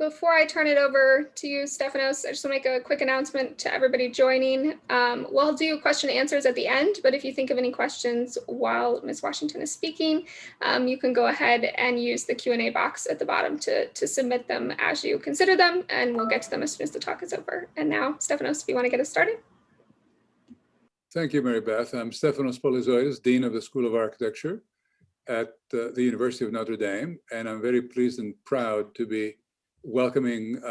Before I turn it over to you, Stephanos, I just want to make a quick announcement to everybody joining. We'll do question and answers at the end, but if you think of any questions while Ms. Washington is speaking, you can go ahead and use the Q&A box at the bottom to submit them as you consider them, and we'll get to them as soon as the talk is over. And now, Stephanos, if you want to get us started. Thank you, Mary Beth. I'm Stephanos Polizoidis, Dean of the School of Architecture at the University of Notre Dame, and I'm very pleased and proud to be welcoming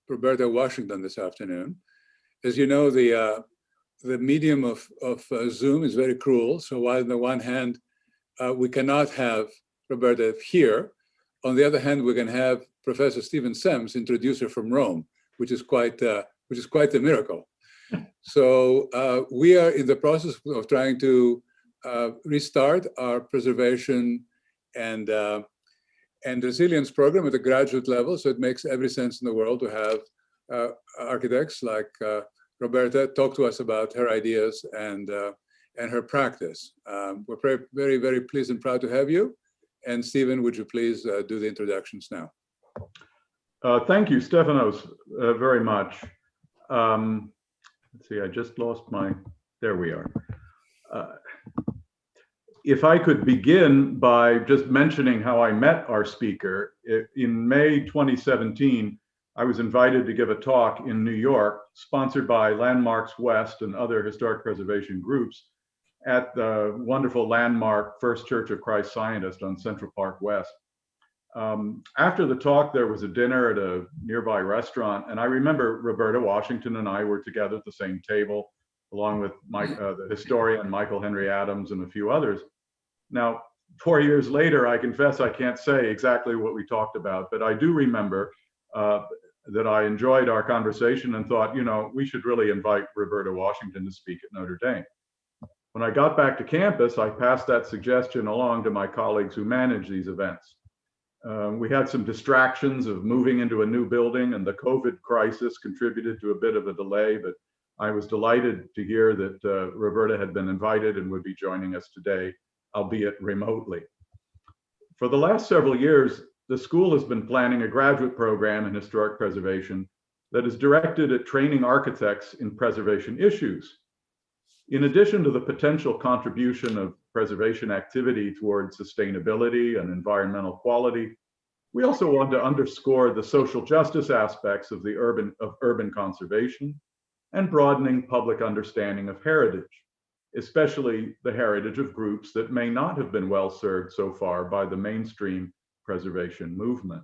Roberta Washington this afternoon. As you know, the medium of Zoom is very cruel. So while on the one hand, we cannot have Roberta here, on the other hand, we can have Professor Stephen Semmes introduce her from Rome, which is quite a miracle. So we are in the process of trying to restart our preservation and resilience program at the graduate level. So it makes every sense in the world to have architects like Roberta talk to us about her ideas and her practice. We're very, very pleased and proud to have you. And Stephen, would you please do the introductions now? Thank you, Stephanos, very much. Let's see, I just lost there we are. If I could begin by just mentioning how I met our speaker. In May 2017, I was invited to give a talk in New York, sponsored by Landmarks West and other historic preservation groups at the wonderful landmark First Church of Christ Scientist on Central Park West. After the talk, there was a dinner at a nearby restaurant, and I remember Roberta Washington and I were together at the same table, along with the historian Michael Henry Adams and a few others. Now, 4 years later, I confess I can't say exactly what we talked about, but I do remember that I enjoyed our conversation and thought, you know, we should really invite Roberta Washington to speak at Notre Dame. When I got back to campus, I passed that suggestion along to my colleagues who manage these events. We had some distractions of moving into a new building, and the COVID crisis contributed to a bit of a delay, but I was delighted to hear that Roberta had been invited and would be joining us today, albeit remotely. For the last several years, the school has been planning a graduate program in historic preservation that is directed at training architects in preservation issues. In addition to the potential contribution of preservation activity towards sustainability and environmental quality, we also want to underscore the social justice aspects of urban conservation and broadening public understanding of heritage, especially the heritage of groups that may not have been well served so far by the mainstream preservation movement.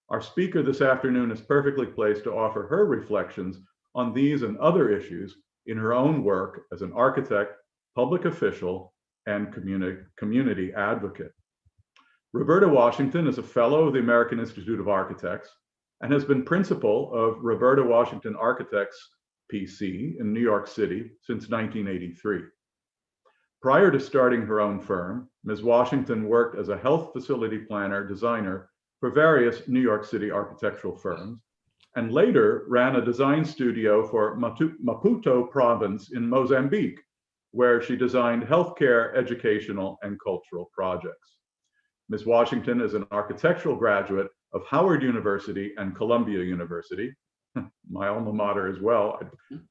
Our speaker this afternoon is perfectly placed to offer her reflections on these and other issues in her own work as an architect, public official, and community advocate. Roberta Washington is a fellow of the American Institute of Architects and has been principal of Roberta Washington Architects PC in New York City since 1983. Prior to starting her own firm, Ms. Washington worked as a health facility planner designer for various New York City architectural firms, and later ran a design studio for Maputo province in Mozambique, where she designed healthcare, educational, and cultural projects. Ms. Washington is an architectural graduate of Howard University and Columbia University, my alma mater as well.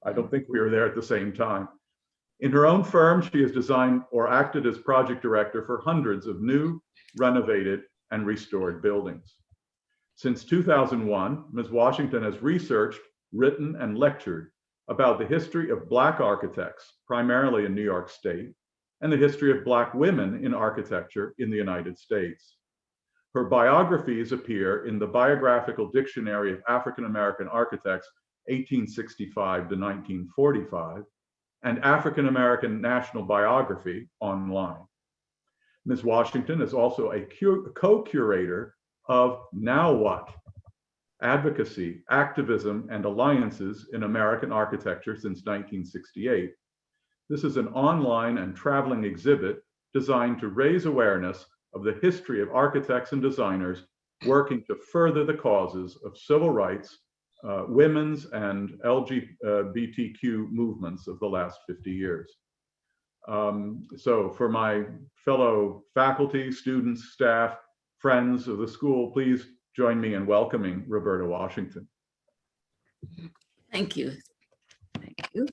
I don't think we were there at the same time. In her own firm, she has designed or acted as project director for hundreds of new, renovated, and restored buildings. Since 2001, Ms. Washington has researched, written, and lectured about the history of Black architects, primarily in New York State, and the history of Black women in architecture in the United States. Her biographies appear in the Biographical Dictionary of African American Architects, 1865 to 1945, and African American National Biography online. Ms. Washington is also a co-curator of Now What? Advocacy, Activism, and Alliances in American Architecture since 1968. This is an online and traveling exhibit designed to raise awareness of the history of architects and designers working to further the causes of civil rights, women's and LGBTQ movements of the last 50 years. So for my fellow faculty, students, staff, friends of the school, please join me in welcoming Roberta Washington. Thank you. Thank you.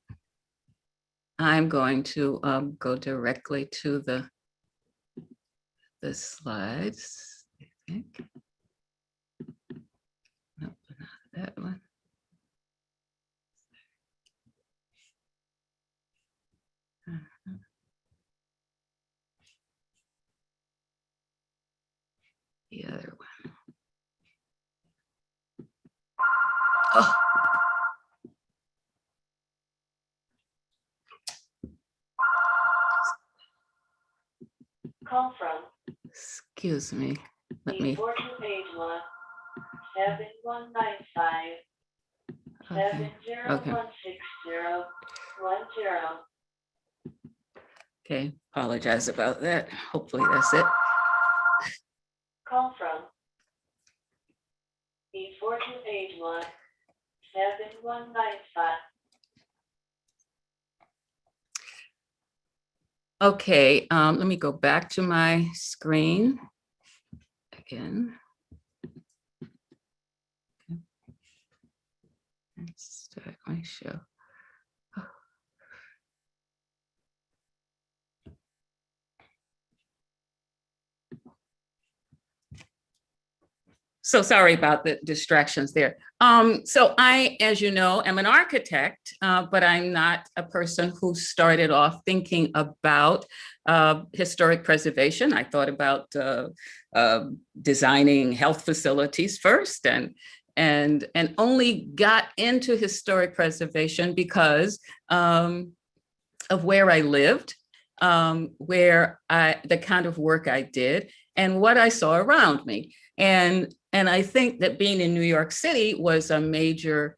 I'm going to go directly to the slides, I think. Nope, not that one. The other one. Oh. Call from. Excuse me. Let me. Page 1, 7195 Okay. 7016010. Okay, apologize about that. Hopefully that's it. Call from. Page 1, 7195. Okay, let me go back to my screen again. Okay. Let's start my show. So sorry about the distractions there. So I, as you know, am an architect, but I'm not a person who started off thinking about historic preservation. I thought about designing health facilities first, and only got into historic preservation because of where I lived, the kind of work I did, and what I saw around me. And I think that being in New York City was a major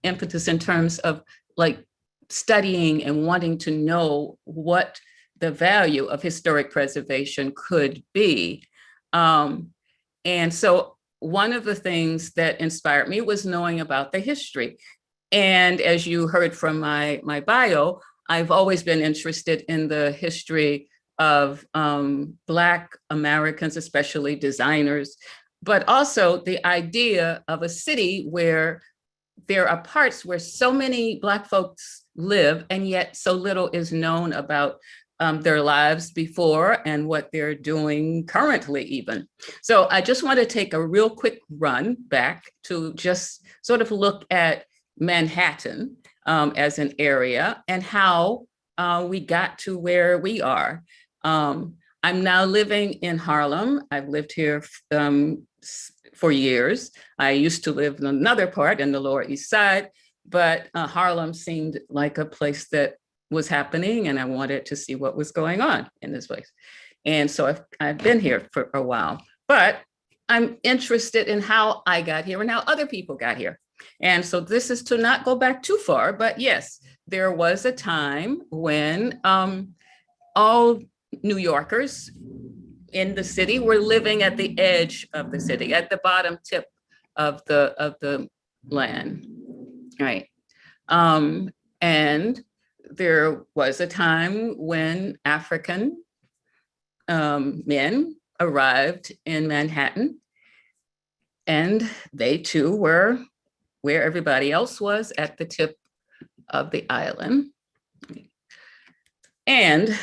impetus in terms of like studying and wanting to know what the value of historic preservation could be. And so one of the things that inspired me was knowing about the history. And as you heard from my bio, I've always been interested in the history of Black Americans, especially designers, but also the idea of a city where there are parts where so many Black folks live, and yet so little is known about their lives before and what they're doing currently even. So I just want to take a real quick run back to just sort of look at Manhattan as an area and how we got to where we are. I'm now living in Harlem. I've lived here for years. I used to live in another part in the Lower East Side, but Harlem seemed like a place that was happening, and I wanted to see what was going on in this place. And so I've been here for a while, but I'm interested in how I got here and how other people got here. And so this is to not go back too far, but yes, there was a time when all New Yorkers in the city were living at the edge of the city, at the bottom tip of the land, right? And there was a time when African men arrived in Manhattan, and they too were where everybody else was, at the tip of the island. And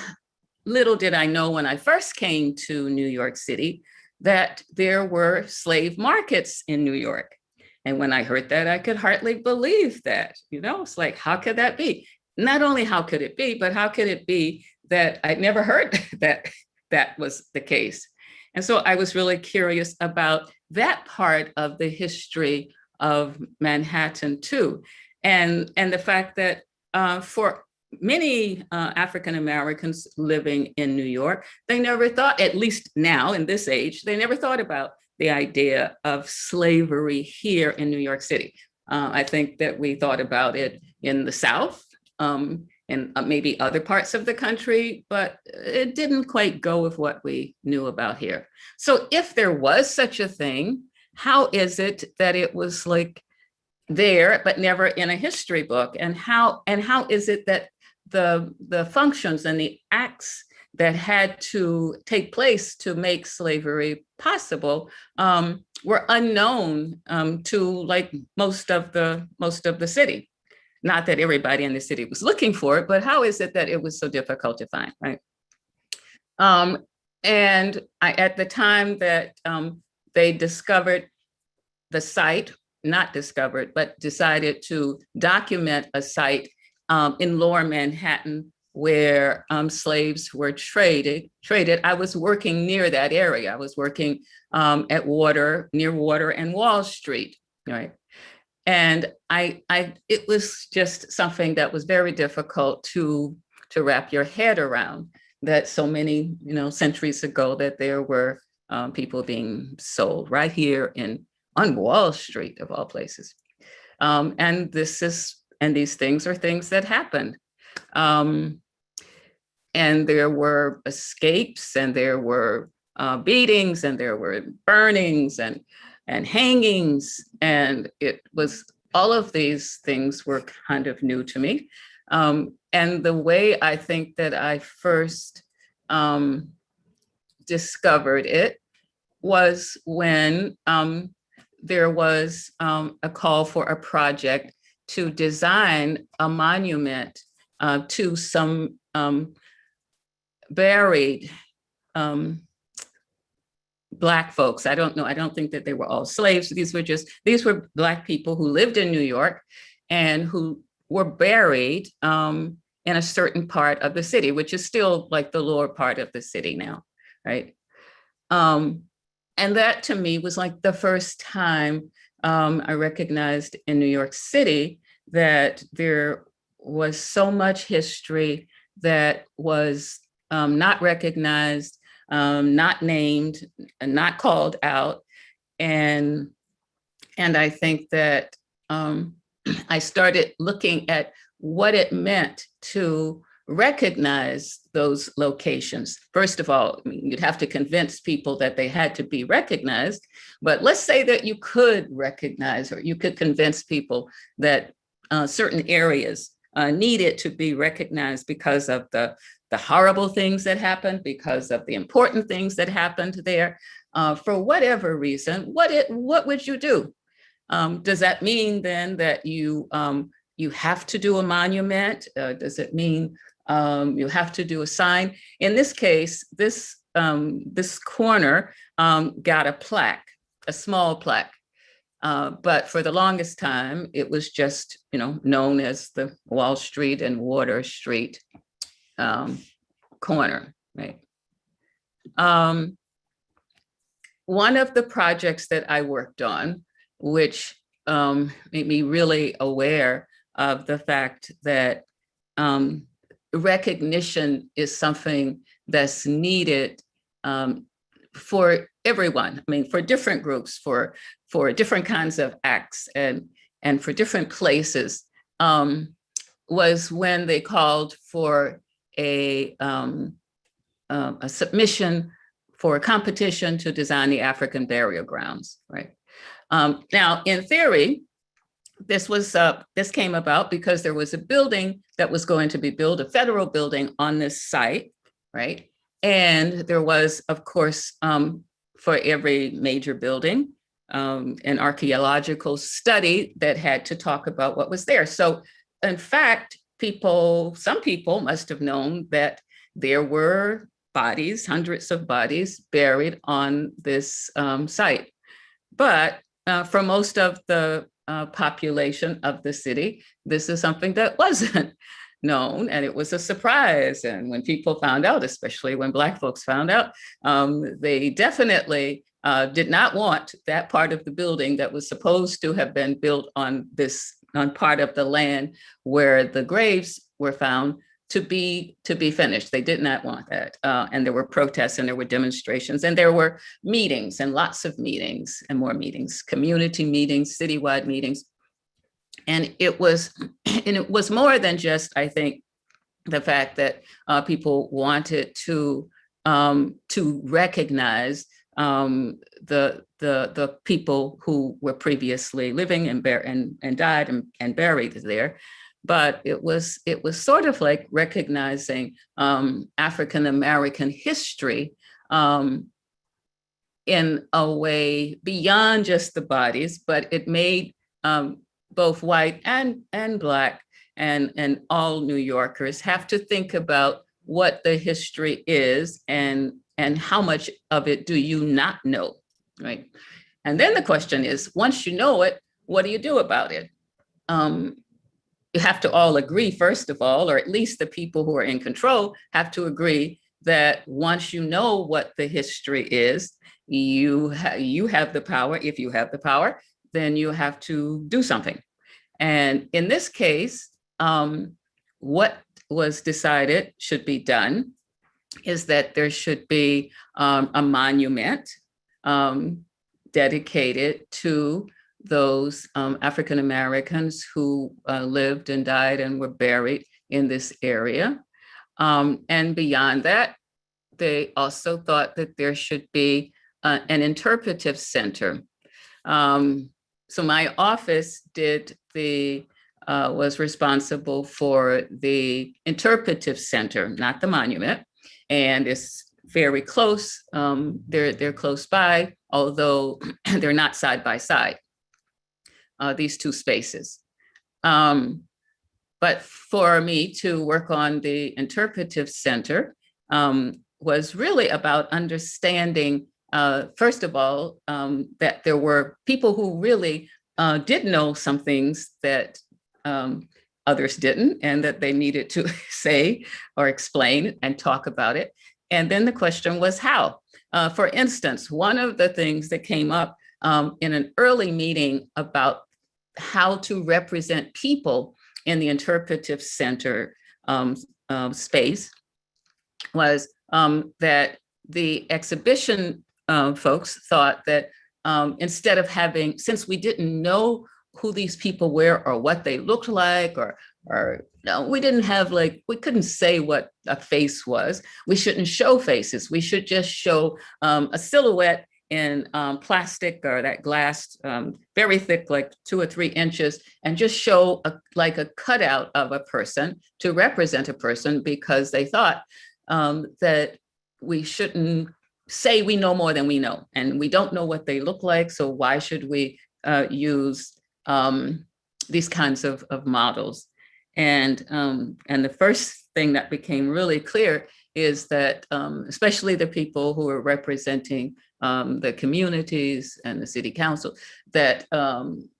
little did I know when I first came to New York City that there were slave markets in New York. And when I heard that, I could hardly believe that. You know, it's like, how could that be? Not only how could it be, but how could it be that I'd never heard that that was the case? And so I was really curious about that part of the history of Manhattan too. And the fact that for many African Americans living in New York, they never thought, at least now in this age, they never thought about the idea of slavery here in New York City. I think that we thought about it in the South and maybe other parts of the country, but it didn't quite go with what we knew about here. So if there was such a thing, how is it that it was like there, but never in a history book? And how is it that the functions and the acts that had to take place to make slavery possible were unknown to like most of the city. Not that everybody in the city was looking for it, but how is it that it was so difficult to find, right? And at the time that they discovered the site, not discovered, but decided to document a site in Lower Manhattan where slaves were traded. I was working near that area. I was working near Water and Wall Street, right? And it was just something that was very difficult to wrap your head around, that so many, centuries ago, that there were people being sold right here on Wall Street, of all places. And these things are things that happened. And there were escapes, and there were beatings, and there were burnings and hangings. And it was, all of these things were kind of new to me. And the way I think that I first discovered it was when there was a call for a project to design a monument to some buried Black folks. I don't think that they were all slaves. These were Black people who lived in New York and who were buried in a certain part of the city, which is still like the lower part of the city now, right? And that to me was like the first time I recognized in New York City that there was so much history that was not recognized, not named, and not called out. And I think that I started looking at what it meant to recognize those locations. First of all, you'd have to convince people that they had to be recognized, but let's say that you could recognize, or you could convince people that certain areas needed to be recognized because of the horrible things that happened, because of the important things that happened there. For whatever reason, what would you do? Does that mean then that you have to do a monument? Does it mean you have to do a sign? In this case, this corner got a plaque, a small plaque. But for the longest time, it was just, known as the Wall Street and Water Street corner, right? One of the projects that I worked on, which made me really aware of the fact that recognition is something that's needed for everyone. I mean, for different groups, for different kinds of acts, and for different places, was when they called for a submission for a competition to design the African burial grounds, right? Now, in theory, this came about because there was a building that was going to be built, a federal building on this site, right? And there was, of course, for every major building, an archaeological study that had to talk about what was there. So, in fact, some people must have known that there were bodies, hundreds of bodies buried on this site. But for most of the population of the city, this is something that wasn't known, and it was a surprise. And when people found out, especially when Black folks found out, they definitely did not want that part of the building that was supposed to have been built on part of the land where the graves were found to be finished. They did not want that. And there were protests, and there were demonstrations, and there were meetings, and lots of meetings, and more meetings, community meetings, citywide meetings. And it was more than just, I think, the fact that people wanted to recognize the people who were previously living and died and buried there. but it was sort of like recognizing African American history in a way beyond just the bodies, but it made both white and Black and all New Yorkers have to think about what the history is and how much of it do you not know, right? And then the question is, once you know it, what do you do about it? You have to all agree, first of all, or at least the people who are in control have to agree that once you know what the history is, you have the power. If you have the power, then you have to do something. And in this case, what was decided should be done is that there should be a monument dedicated to those African Americans who lived and died and were buried in this area. And beyond that, they also thought that there should be an interpretive center. So my office was responsible for the interpretive center, not the monument, and it's very close. They're close by, although they're not side by side. These two spaces. But for me to work on the interpretive center was really about understanding, first of all, that there were people who really did know some things that others didn't, and that they needed to say or explain and talk about it. And then the question was how. For instance, one of the things that came up in an early meeting about how to represent people in the interpretive center space was that the exhibition folks thought that instead of having, since we didn't know who these people were or what they looked like, or no, we didn't have we couldn't say what a face was. We shouldn't show faces. We should just show a silhouette in plastic or that glass, very thick, like 2 or 3 inches, and just show a cutout of a person to represent a person, because they thought that we shouldn't say we know more than we know, and we don't know what they look like. So why should we use these kinds of models? And the first thing that became really clear is that, especially the people who are representing the communities and the city council, that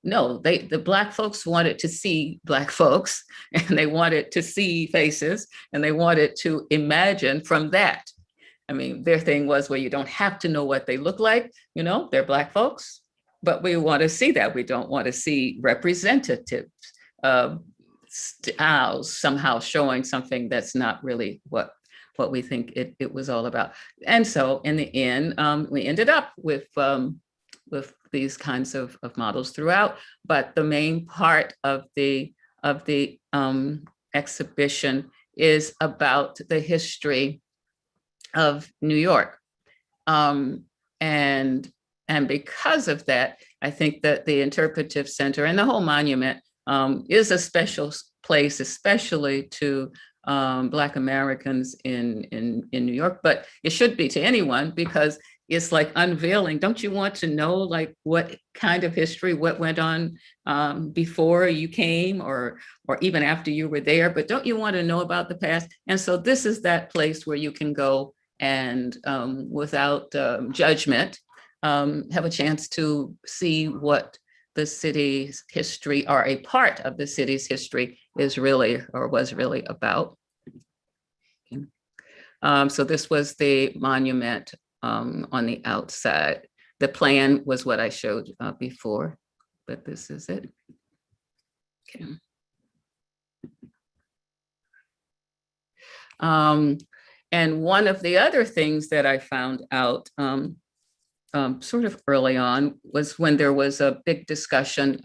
no, the Black folks wanted to see Black folks, and they wanted to see faces, and they wanted to imagine from that. I mean, their thing was, well, you don't have to know what they look like, they're Black folks, but we want to see that. We don't want to see representative styles somehow showing something that's not really what we think it was all about. And so in the end, we ended up with these kinds of models throughout. But the main part of the exhibition is about the history of New York. And because of that, I think that the Interpretive Center and the whole monument is a special place, especially to Black Americans in New York, but it should be to anyone, because it's like unveiling. Don't you want to know what kind of history, what went on before you came or even after you were there, but don't you want to know about the past? And so this is that place where you can go and without judgment, have a chance to see what the city's history, or a part of the city's history, is really or was really about. So this was the monument on the outside. The plan was what I showed before, but this is it. Okay. And one of the other things that I found out sort of early on was when there was a big discussion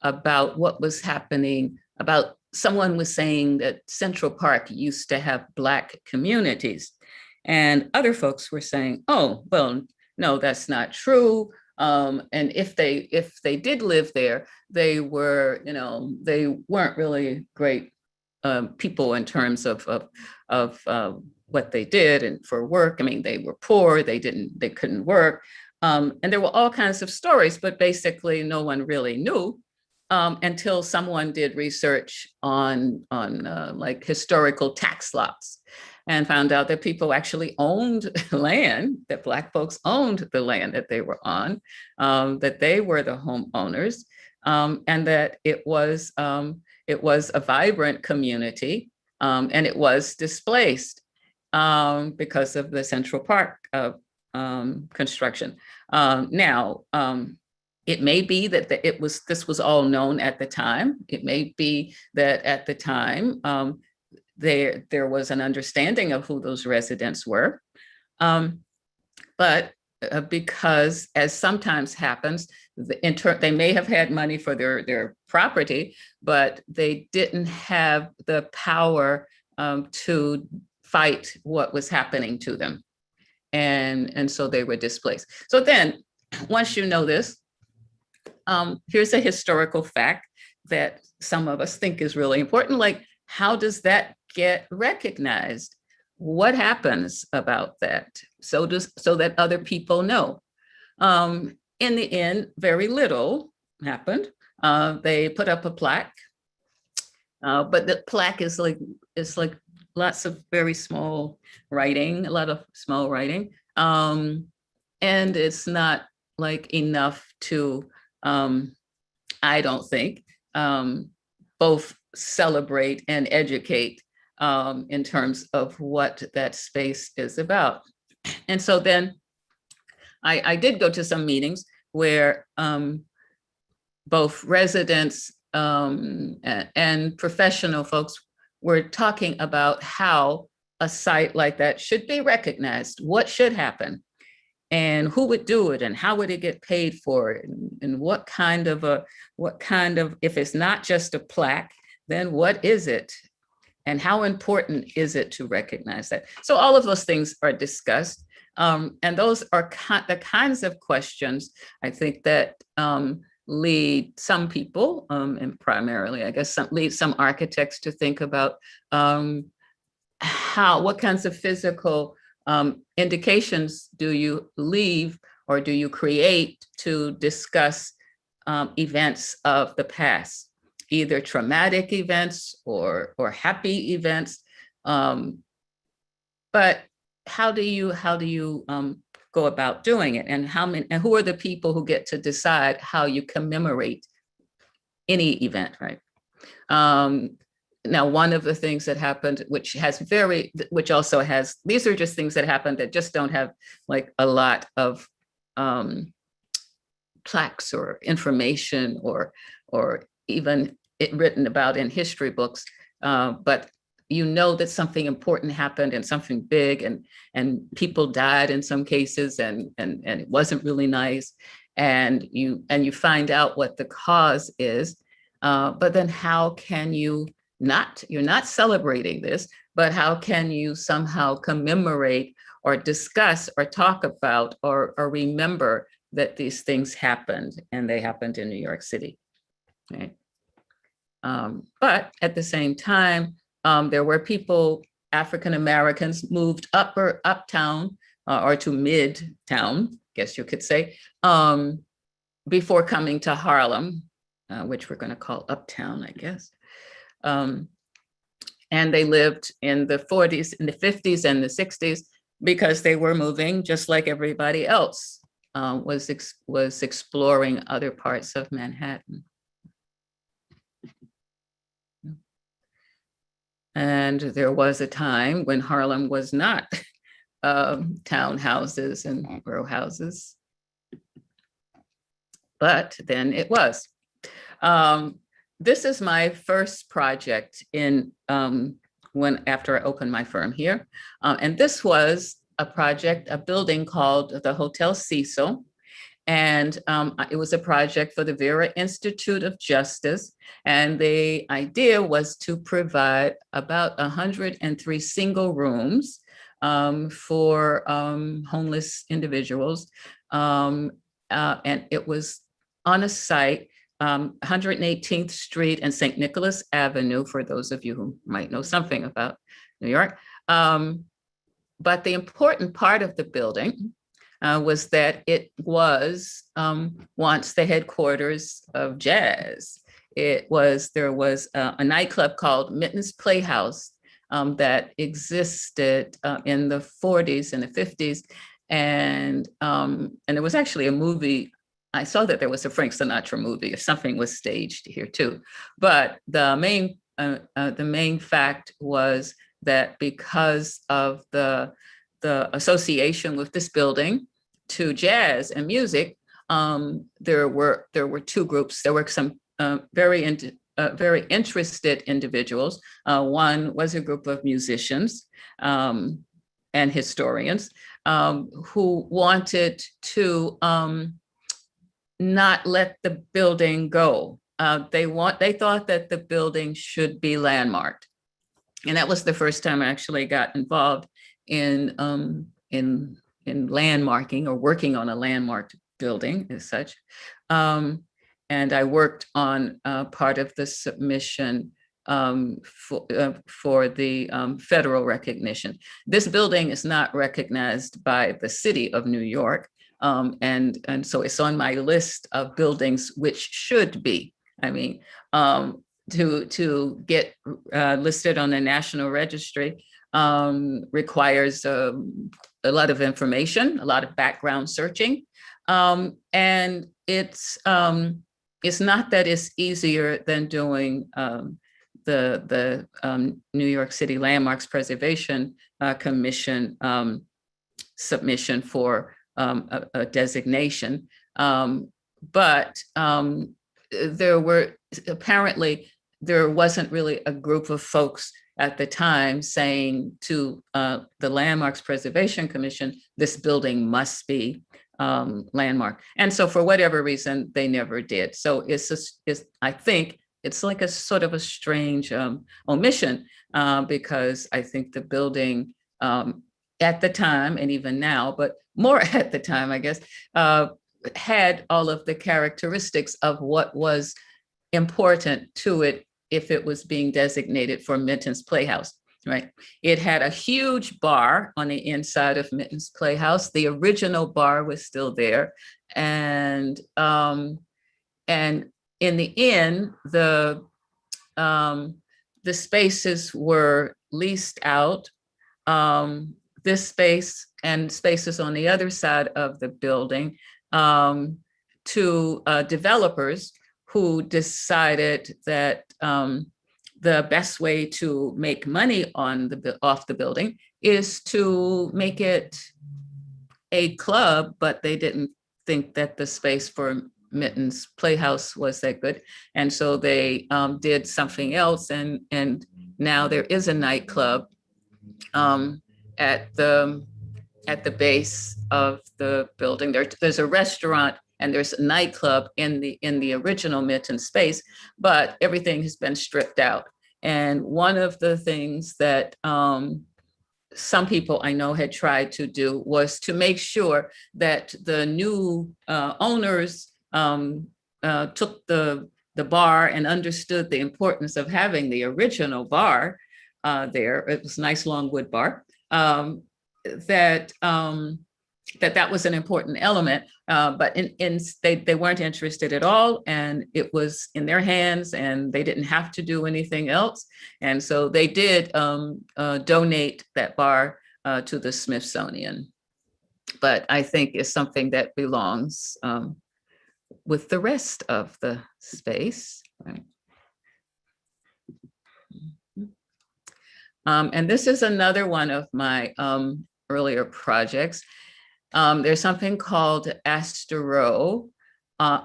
about what was happening, about someone was saying that Central Park used to have Black communities. And other folks were saying, oh, well, no, that's not true. And if they did live there, they were, they weren't really great people in terms of what they did and for work. I mean, they were poor, they couldn't work. And there were all kinds of stories, but basically no one really knew until someone did research on like historical tax lots and found out that people actually owned land, that Black folks owned the land that they were on, that they were the homeowners, and that it was a vibrant community, and it was displaced because of the Central Park construction. Now, it may be that this was all known at the time. It may be that at the time there was an understanding of who those residents were, but because, as sometimes happens, they may have had money for their property, but they didn't have the power to fight what was happening to them, and so they were displaced. So then, once you know this, here's a historical fact that some of us think is really important. Like, how does that get recognized? What happens about that? So that other people know. In the end, very little happened. They put up a plaque, but the plaque is like lots of very small writing, a lot of small writing, and it's not like enough to, I don't think, both celebrate and educate in terms of what that space is about. And so then I did go to some meetings where both residents and professional folks were talking about how a site like that should be recognized, what should happen, and who would do it, and how would it get paid for it, and what kind of, if it's not just a plaque, then what is it? And how important is it to recognize that? So all of those things are discussed. And those are the kinds of questions, I think, that lead some people, and primarily, I guess, lead some architects to think about what kinds of physical indications do you leave or do you create to discuss events of the past, either traumatic events or happy events. But how do you go about doing it, and who are the people who get to decide how you commemorate any event, right? Now, one of the things that happened, these are just things that happened that just don't have like a lot of plaques or information or even written about in history books, but you know that something important happened and something big, and people died in some cases, and it wasn't really nice, and you find out what the cause is, but then how can you're not celebrating this, but how can you somehow commemorate or discuss or talk about or remember that these things happened, and they happened in New York City, right? But at the same time, there were people, African Americans, moved uptown or to midtown, guess you could say, before coming to Harlem, which we're going to call uptown, I guess. And they lived in the 40s, in the 50s, and the 60s because they were moving just like everybody else was exploring other parts of Manhattan. And there was a time when Harlem was not townhouses and row houses, but then it was. This is my first project after I opened my firm here. And this was a building called the Hotel Cecil. And it was a project for the Vera Institute of Justice. And the idea was to provide about 103 single rooms for homeless individuals and it was on a site, 118th Street and St. Nicholas Avenue, for those of you who might know something about New York. But the important part of the building was that it was once the headquarters of jazz. There was a nightclub called Mitten's Playhouse that existed in the 40s and the 50s. And there was actually a movie. I saw that there was a Frank Sinatra movie, or something was staged here too. But the main fact was that because of the association with this building to jazz and music, there were two groups. There were some very interested individuals. One was a group of musicians and historians who wanted to not let the building go. They thought that the building should be landmarked. And that was the first time I actually got involved in landmarking or working on a landmarked building as such. And I worked on part of the submission for the federal recognition. This building is not recognized by the city of New York. And so it's on my list of buildings which should be. I mean, to get listed on the National Registry requires a lot of information, a lot of background searching. And it's not that it's easier than doing the New York City Landmarks Preservation Commission submission for a designation. But there wasn't really a group of folks at the time saying to the Landmarks Preservation Commission, this building must be landmark. And so for whatever reason, they never did. So I think it's like a sort of a strange omission because I think the building at the time, and even now, but more at the time, I guess, had all of the characteristics of what was important to it if it was being designated for Mitten's Playhouse, right? It had a huge bar on the inside of Mitten's Playhouse. The original bar was still there. And in the end, the spaces were leased out. This space and spaces on the other side of the building to developers who decided that the best way to make money off the building is to make it a club, but they didn't think that the space for Mitten's Playhouse was that good. And so they did something else. And now there is a nightclub at the base of the building. There's a restaurant and there's a nightclub in the original Mitten space, but everything has been stripped out. And one of the things that some people I know had tried to do was to make sure that the new owners took the bar and understood the importance of having the original bar there. It was a nice long wood bar. That was an important element, but they weren't interested at all, and it was in their hands, and they didn't have to do anything else. And so they did donate that bar to the Smithsonian. But I think it's something that belongs with the rest of the space. Right? And this is another one of my earlier projects. There's something called Astor Row,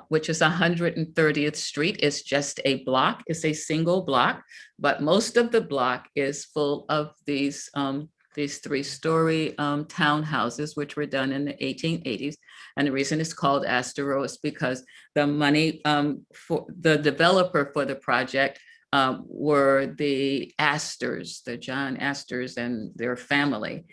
which is 130th Street. It's just a block, it's a single block, but most of the block is full of these 3-story townhouses, which were done in the 1880s. And the reason it's called Astor Row is because the money for the developer for the project were the Astors, the John Astors and their family.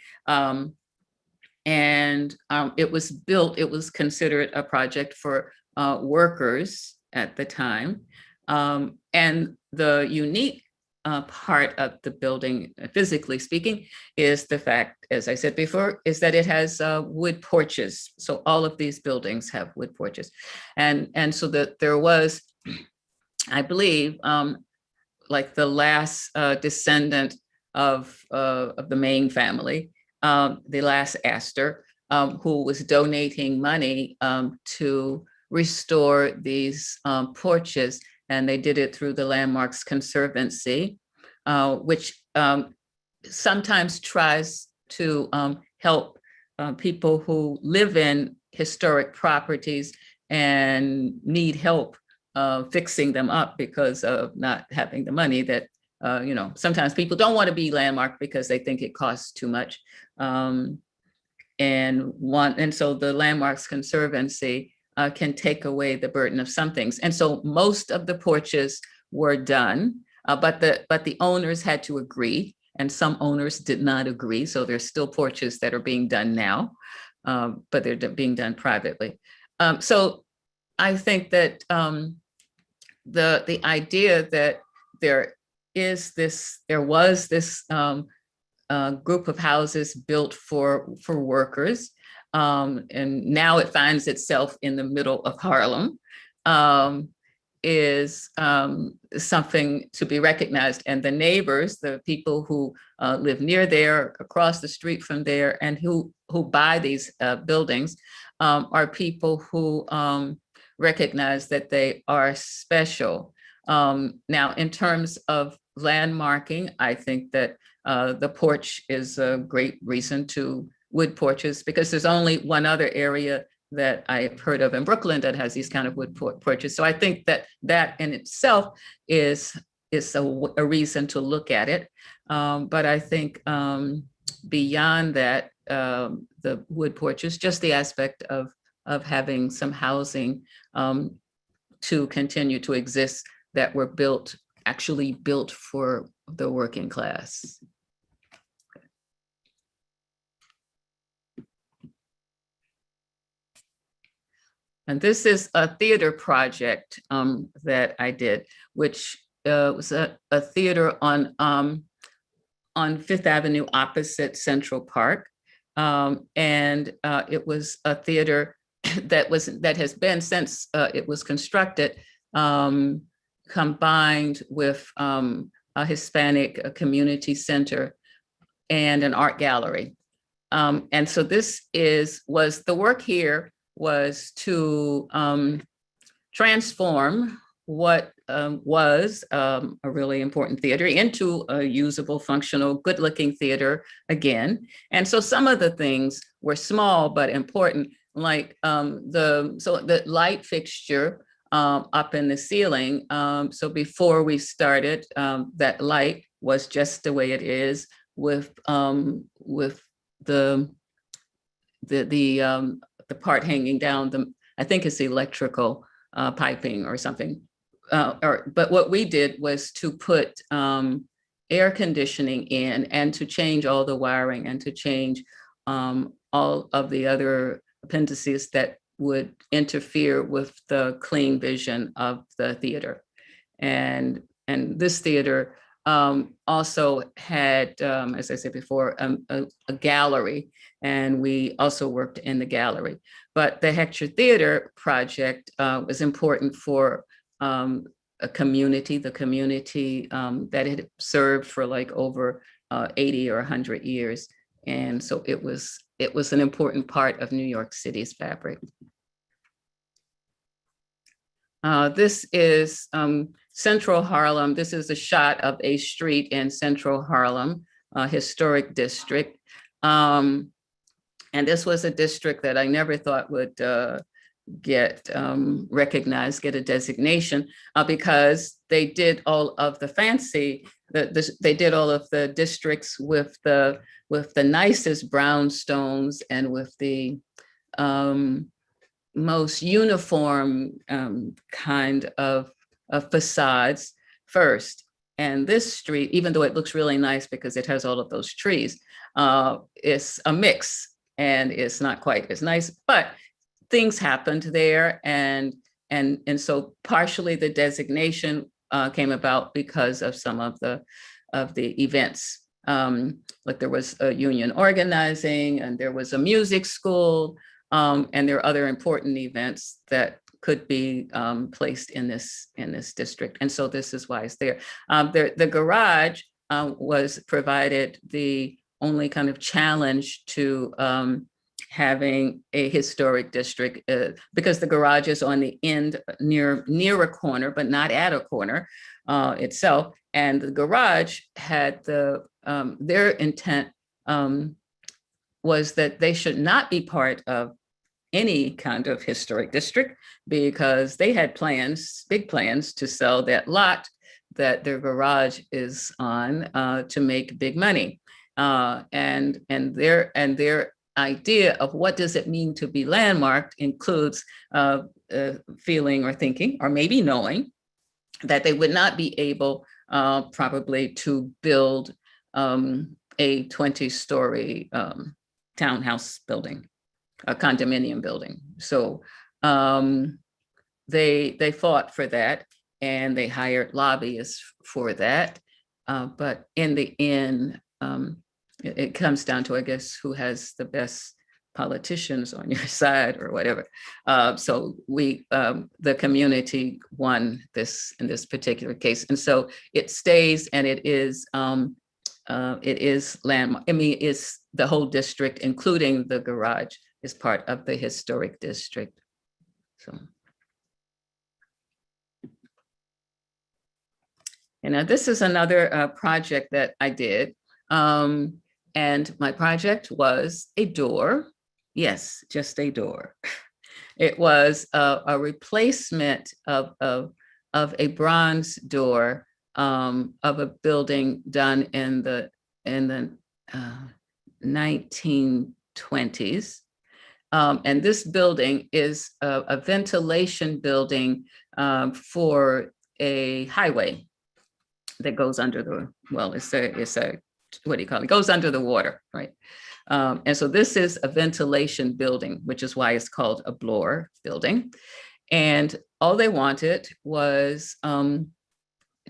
And it was built, it was considered a project for workers at the time. And the unique part of the building, physically speaking, is the fact, as I said before, is that it has wood porches. So all of these buildings have wood porches. And so that there was, I believe, like the last descendant of the main family, the last Astor, who was donating money to restore these porches. And they did it through the Landmarks Conservancy, which sometimes tries to help people who live in historic properties and need help fixing them up because of not having the money that, sometimes people don't want to be landmarked because they think it costs too much. And so the Landmarks Conservancy can take away the burden of some things. And so most of the porches were done, but the owners had to agree, and some owners did not agree. So there's still porches that are being done now, but they're being done privately. So I think that the idea that there was this group of houses built for workers, and now it finds itself in the middle of Harlem, is something to be recognized. And the neighbors, the people who live near there, across the street from there, and who buy these buildings, are people who recognize that they are special. Now, in terms of landmarking, I think that the porch is a great reason to wood porches, because there's only one other area that I've heard of in Brooklyn that has these kind of wood porches. So I think that in itself is a reason to look at it. But I think beyond that, the wood porches, just the aspect of having some housing to continue to exist that were actually built for the working class. And this is a theater project that I did, which was a theater on Fifth Avenue opposite Central Park. And it was a theater that has been, since it was constructed, combined with a Hispanic community center and an art gallery. And so the work here was to transform what was a really important theater into a usable, functional, good-looking theater again. And so some of the things were small but important, like the light fixture up in the ceiling. So before we started, that light was just the way it is, with the part hanging down. I think it's electrical piping or something. But what we did was to put air conditioning in, and to change all the wiring, and to change all of the other appendices that would interfere with the clean vision of the theater. And this theater also had, as I said before, a gallery, and we also worked in the gallery. But the Hecksher Theatre project was important for a community, the community that had served for like over 80 or 100 years. And so it was an important part of New York City's fabric. This is Central Harlem. This is a shot of a street in Central Harlem, historic district. And this was a district that I never thought would get recognized, get a designation, because they did all of the fancy, they did all of the districts with the nicest brownstones and with the most uniform kind of facades first. And this street, even though it looks really nice because it has all of those trees, is a mix and it's not quite as nice, but things happened there. And so partially the designation came about because of some of the events. Like there was a union organizing, and there was a music school, and there are other important events that could be placed in this district. And so this is why it's there. The garage was provided the only kind of challenge to having a historic district, because the garage is on the end near a corner, but not at a corner itself. And the garage had their intent was that they should not be part of any kind of historic district, because they had plans, big plans, to sell that lot that their garage is on to make big money. And their idea of what does it mean to be landmarked includes feeling or thinking, or maybe knowing, that they would not be able probably to build a 20-story townhouse building, a condominium building. So they fought for that, and they hired lobbyists for that. But in the end, it comes down to, I guess, who has the best politicians on your side or whatever. So the community won this in this particular case. And so it stays, and it is landmark. I mean, it's the whole district, including the garage, is part of the historic district. So. And this is another project that I did. And my project was a door. Yes, just a door. It was a replacement of a bronze door of a building done in the 1920s. And this building is a ventilation building for a highway that goes under the, well, it's a what do you call it? It goes under the water, right? And so this is a ventilation building, which is why it's called a Bloor building. And all they wanted was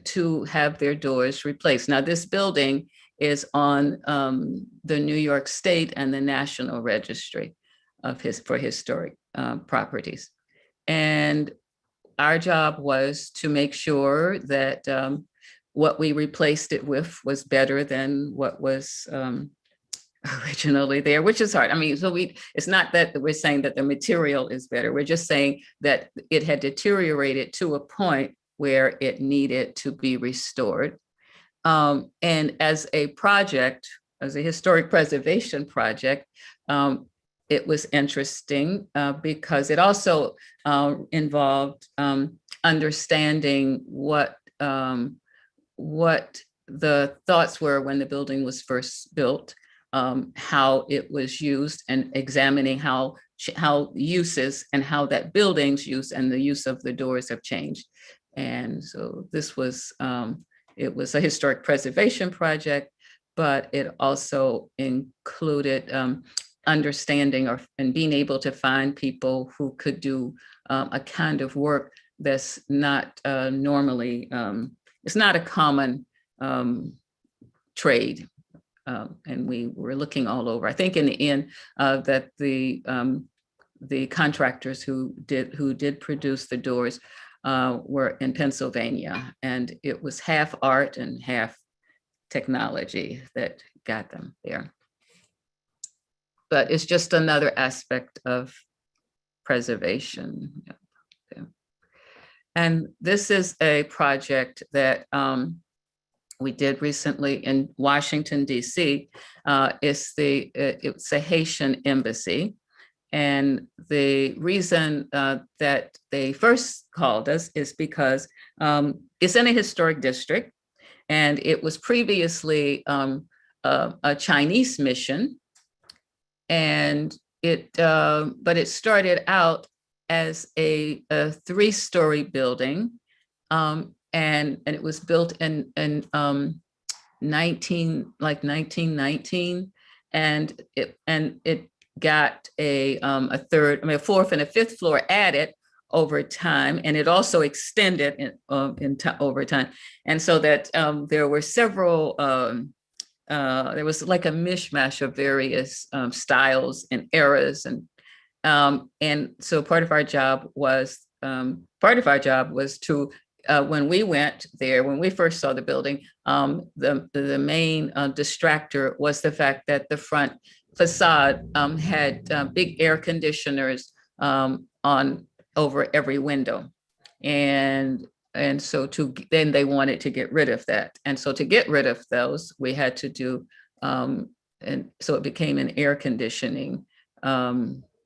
to have their doors replaced. Now, this building is on the New York State and the National Registry for historic properties. And our job was to make sure that what we replaced it with was better than what was originally there, which is hard. I mean, so it's not that we're saying that the material is better. We're just saying that it had deteriorated to a point where it needed to be restored. And as a project, as a historic preservation project, it was interesting because it also involved understanding what the thoughts were when the building was first built, how it was used, and examining how uses and how that building's use and the use of the doors have changed. And so this was, it was a historic preservation project, but it also included understanding and being able to find people who could do a kind of work that's not normally, it's not a common trade. And we were looking all over. I think in the end that the contractors who did produce the doors were in Pennsylvania, and it was half art and half technology that got them there. But it's just another aspect of preservation. Yeah. And this is a project that we did recently in Washington, D.C. It's a Haitian embassy. And the reason that they first called us is because it's in a historic district, and it was previously a Chinese mission. And but it started out as a 3-story building, and it was built in 1919, and it got a fourth and a fifth floor added over time, and it also extended over time. And so that there were several, there was like a mishmash of various styles and eras. And so part of our job was to, when we went there, when we first saw the building, the main distractor was the fact that the front facade had big air conditioners on over every window. And so then they wanted to get rid of that. And so to get rid of those, we had to do, and so it became an air conditioning,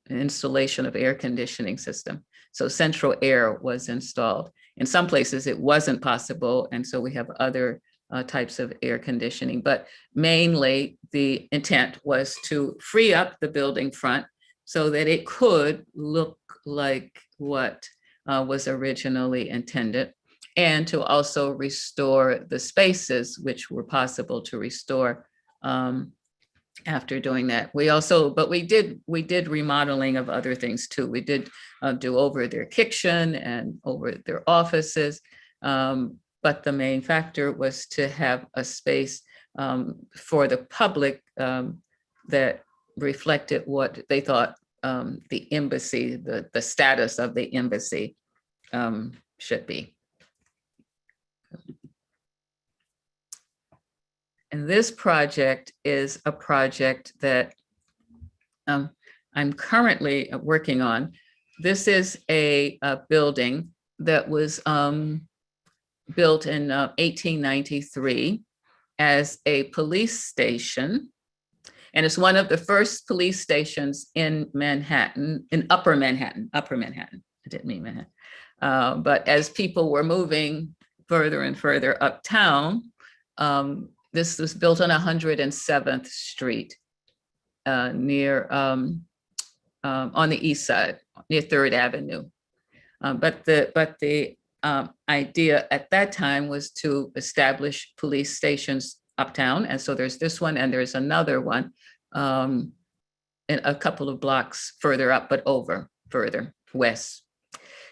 installation of air conditioning system. So central air was installed. In some places it wasn't possible. And so we have other types of air conditioning, but mainly the intent was to free up the building front so that it could look like what was originally intended, and to also restore the spaces which were possible to restore after doing that. But we did remodeling of other things too. We did do over their kitchen and over their offices. But the main factor was to have a space for the public that reflected what they thought the embassy, the status of the embassy should be. And this project is a project that I'm currently working on. This is a building that was built in 1893 as a police station. And it's one of the first police stations in Manhattan, in Upper Manhattan. I didn't mean Manhattan. But as people were moving further and further uptown, this was built on 107th Street near, on the east side, near 3rd Avenue. But the idea at that time was to establish police stations uptown. And so there's this one and there's another one in a couple of blocks further up, but further west.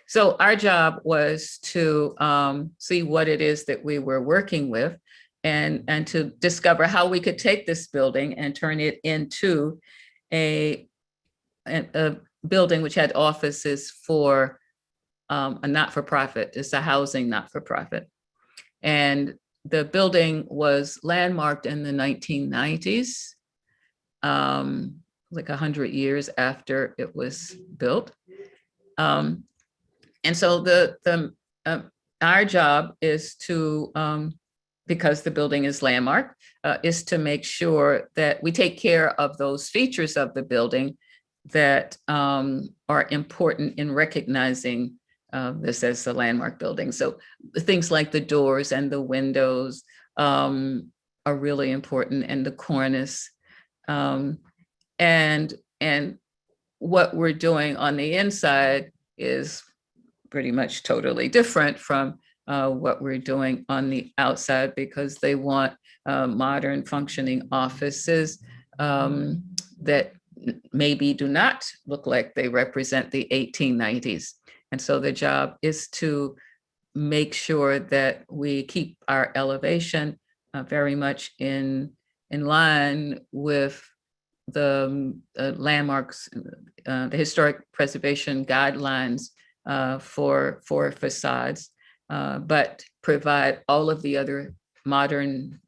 So our job was to see what it is that we were working with, and to discover how we could take this building and turn it into a building which had offices for a not-for-profit. It's a housing not-for-profit. And the building was landmarked in the 1990s, like 100 years after it was built. And so our job is to, because the building is landmarked, is to make sure that we take care of those features of the building that are important in recognizing this as a landmark building. So things like the doors and the windows are really important, and the cornice. And what we're doing on the inside is pretty much totally different from what we're doing on the outside, because they want modern functioning offices that maybe do not look like they represent the 1890s. And so the job is to make sure that we keep our elevation very much in line with the landmarks, the historic preservation guidelines for facades, but provide all of the other modern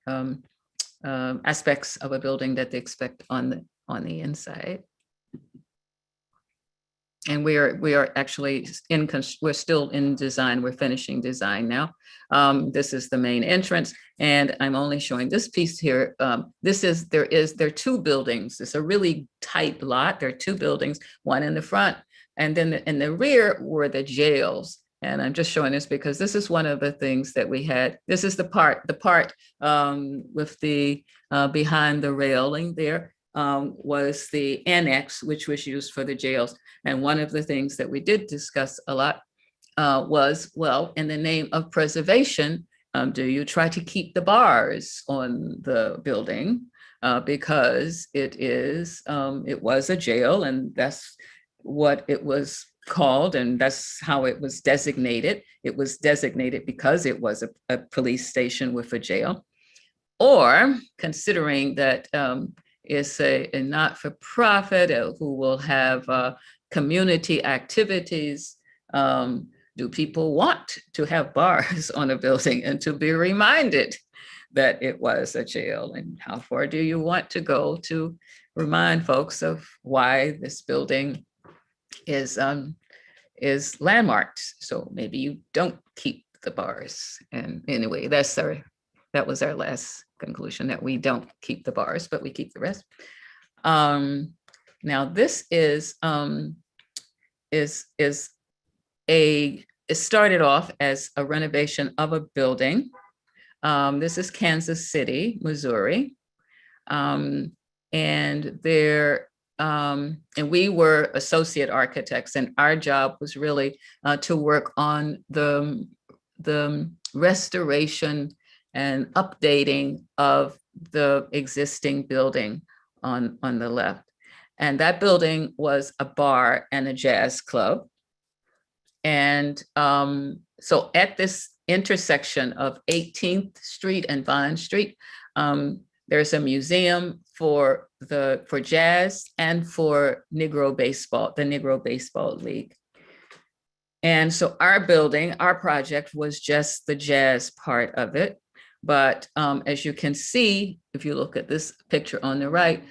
aspects of a building that they expect on the inside. And we are actually we're still in design. We're finishing design now. This is the main entrance, and I'm only showing this piece here. There are two buildings. It's a really tight lot. There are two buildings, one in the front, and then in the rear were the jails. And I'm just showing this because this is one of the things that we had. This is the part with the behind the railing there. Was the annex, which was used for the jails. And one of the things that we did discuss a lot was, well, in the name of preservation, do you try to keep the bars on the building? because it was a jail, and that's what it was called, and that's how it was designated. It was designated because it was a police station with a jail. Or considering that it's a not-for-profit who will have community activities, do people want to have bars on a building and to be reminded that it was a jail? And how far do you want to go to remind folks of why this building is landmarked? So maybe you don't keep the bars. And anyway, that was our last conclusion, that we don't keep the bars, but we keep the rest. Now this it started off as a renovation of a building. This is Kansas City, Missouri. And we were associate architects, and our job was really to work on the restoration and updating of the existing building on the left. And that building was a bar and a jazz club. And so at this intersection of 18th Street and Vine Street, there's a museum for jazz and for Negro baseball, the Negro Baseball League. And so our project was just the jazz part of it. But as you can see, if you look at this picture on the right,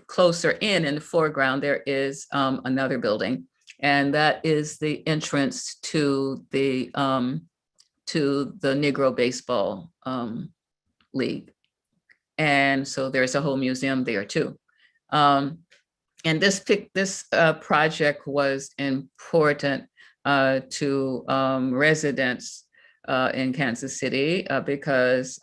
closer in the foreground, there is another building, and that is the entrance to the Negro Baseball League. And so there's a whole museum there too. And this project was important to residents in Kansas City because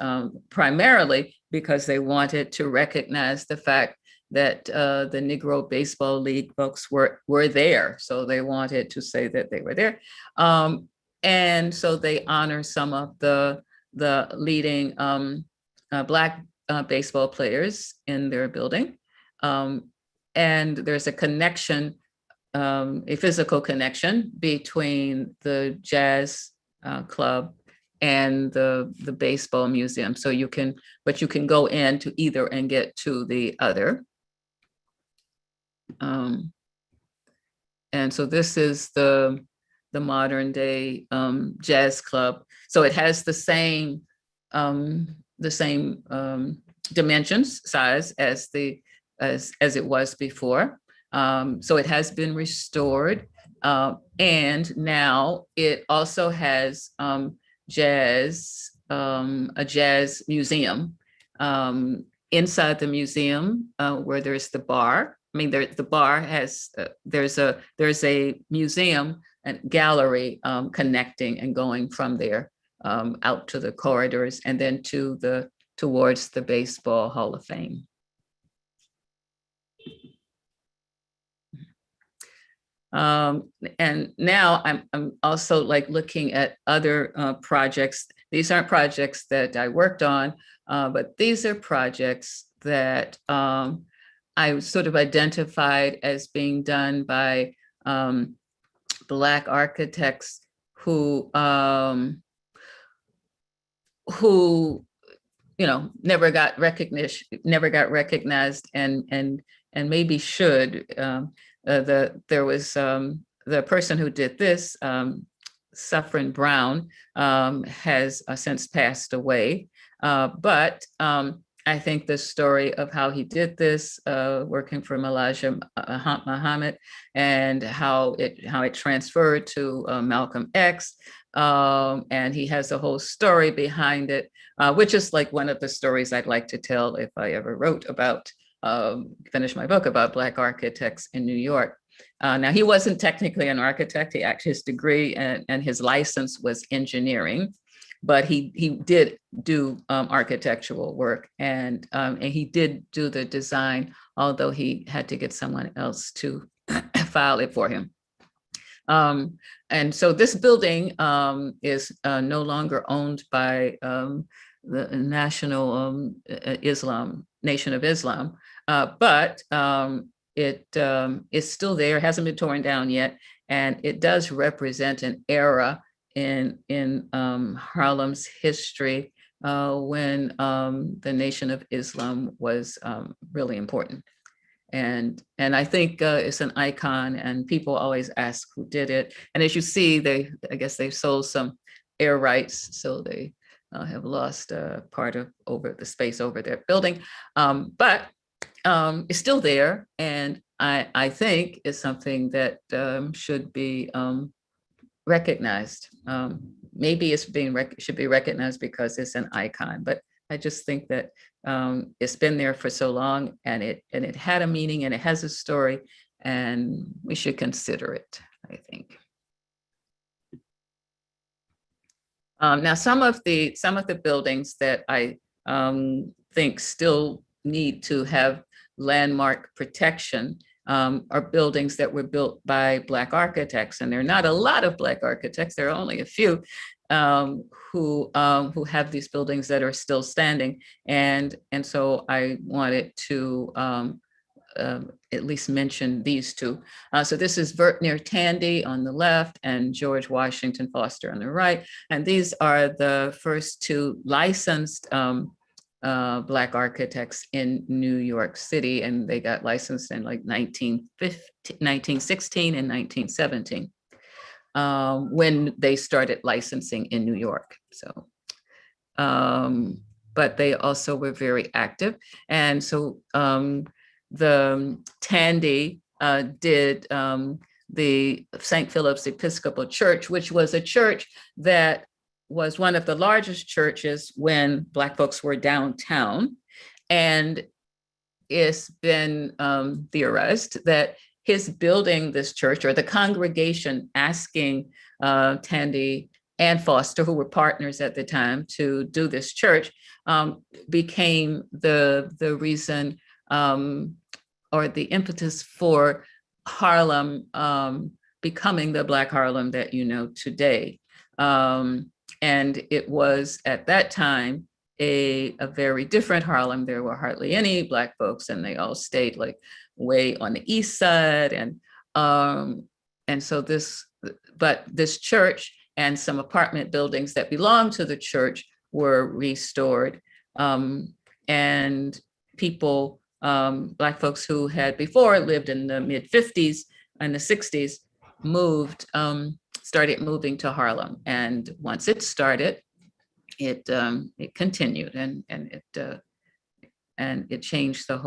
primarily because they wanted to recognize the fact that the Negro Baseball League folks were there. So they wanted to say that they were there. And so they honor some of the leading Black baseball players in their building. And there's a connection, a physical connection between the jazz club and the baseball museum. So you can go into either and get to the other. And so this is the modern day jazz club. So it has the same dimensions, size as it was before. So it has been restored. And now it also has a jazz museum. Inside the museum, where there's the bar. I mean, the bar has there's a museum and gallery connecting and going from there out to the corridors and then towards the Baseball Hall of Fame. And now I'm also like looking at other projects. These aren't projects that I worked on, but these are projects that I sort of identified as being done by Black architects who never got recognized and maybe should. There was the person who did this, Suffren Brown, has since passed away. But I think the story of how he did this, working for Elijah Muhammad, and how it transferred to Malcolm X, and he has a whole story behind it, which is like one of the stories I'd like to tell if I ever wrote about, finish my book about Black architects in New York. Now, he wasn't technically an architect. His degree and his license was engineering, but he did do architectural work, and he did do the design, although he had to get someone else to file it for him. And so this building is no longer owned by the national Nation of Islam, but it is still there, hasn't been torn down yet, and it does represent an era in Harlem's history when the Nation of Islam was really important. And I think it's an icon, and people always ask who did it. And as you see, I guess they sold some air rights, so they have lost part of the space over their building. But it's still there, and I think it's something that should be recognized. Maybe should be recognized because it's an icon, but I just think that it's been there for so long, and it had a meaning, and it has a story, and we should consider it, I think. Now, some of the buildings that I think still need to have landmark protection are buildings that were built by Black architects, and there are not a lot of Black architects. There are only a few who have these buildings that are still standing, and so I wanted to at least mention these two. So this is Vertner Tandy on the left and George Washington Foster on the right, and these are the first two licensed Black architects in New York City, and they got licensed in like 1916 and 1917 when they started licensing in New York. So, but they also were very active, and so the Tandy did the St. Philip's Episcopal Church, which was a church that was one of the largest churches when Black folks were downtown. And it's been theorized that his building this church, or the congregation asking Tandy and Foster, who were partners at the time, to do this church, became the reason or the impetus for Harlem becoming the Black Harlem that you know today. And it was at that time a very different Harlem. There were hardly any Black folks, and they all stayed like way on the east side. And so this church and some apartment buildings that belonged to the church were restored. And people, Black folks who had before lived in the mid-50s and the 60s started moving to Harlem. And once it started, it continued, and it changed the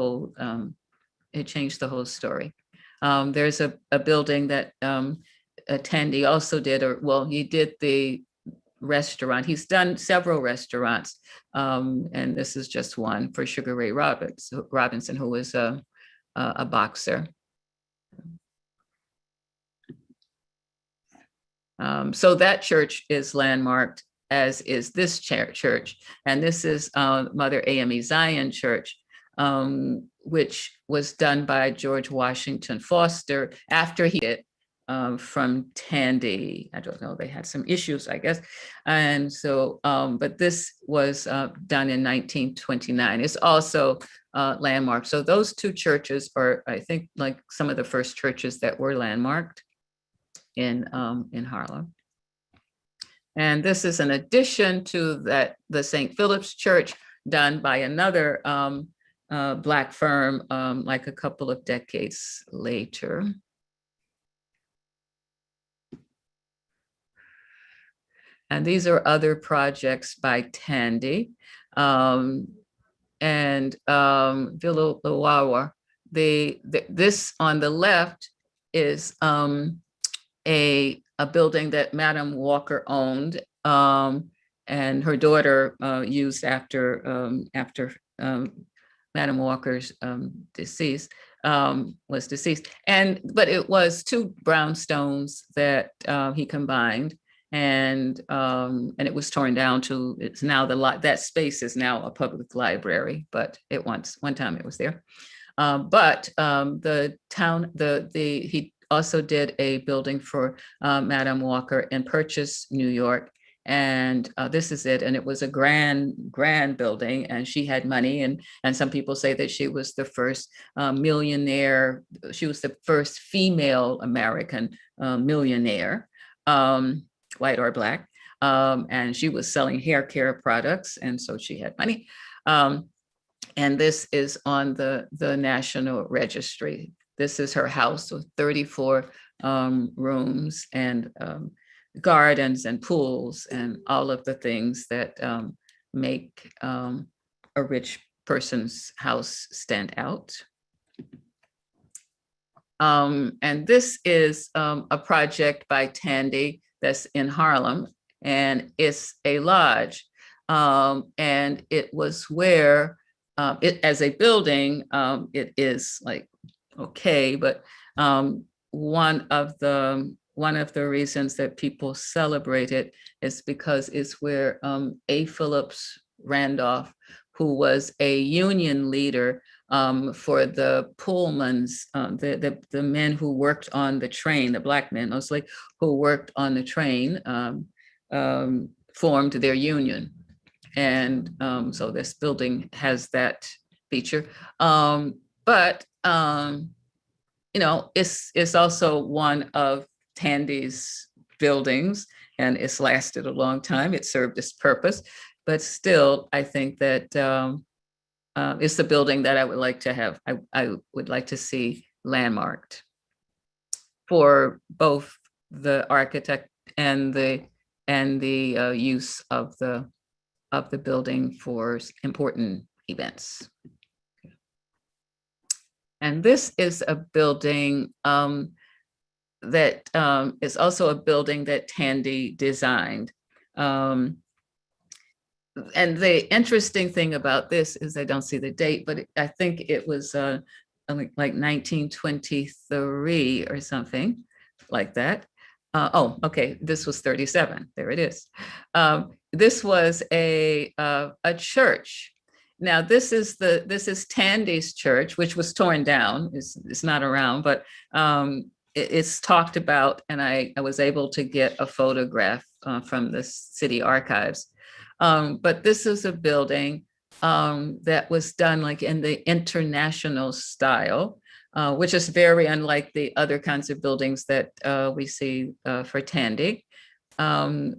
whole story. There's a building that Tandy also did, he did the restaurant. He's done several restaurants, and this is just one for Sugar Ray Robinson, who was a boxer. So that church is landmarked, as is this church. And this is Mother A.M.E. Zion Church, which was done by George Washington Foster after he did from Tandy. I don't know, they had some issues, I guess. And so, but this was done in 1929. It's also landmarked. So those two churches are, I think, like some of the first churches that were landmarked in Harlem. And this is an addition to the St. Philip's Church, done by another Black firm like a couple of decades later. And these are other projects by Tandy. And Villawawa, this on the left is a building that Madam Walker owned, and her daughter used after Madam Walker's was deceased. But it was two brownstones that he combined, and it was torn down to, it's now that space is now a public library, but one time it was there. He also did a building for Madam Walker in Purchase, New York. And this is it. And it was a grand building, and she had money. And some people say that she was the first millionaire. She was the first female American millionaire, white or Black. And she was selling hair care products. And so she had money. And this is on the National Registry. This is her house with 34 rooms and gardens and pools and all of the things that make a rich person's house stand out. And this is a project by Tandy that's in Harlem, and it's a lodge. And it was where it, as a building, it is like okay, but one of the reasons that people celebrate it is because it's where A. Phillips Randolph, who was a union leader for the Pullmans, the men who worked on the train, the Black men mostly, who worked on the train, formed their union. And so this building has that feature. But you know, it's also one of Tandy's buildings, and it's lasted a long time. It served its purpose, but still, I think that it's the building that I would like to have. I would like to see landmarked for both the architect and the use of the building for important events. And this is a building that is also a building that Tandy designed. And the interesting thing about this is I don't see the date, but I think it was like 1923 or something like that. Oh, okay, this was 37, there it is. This was a church. Now this is Tandy's church, which was torn down. It's not around, but it's talked about, and I was able to get a photograph from the city archives. But this is a building that was done like in the international style, which is very unlike the other kinds of buildings that we see for Tandy,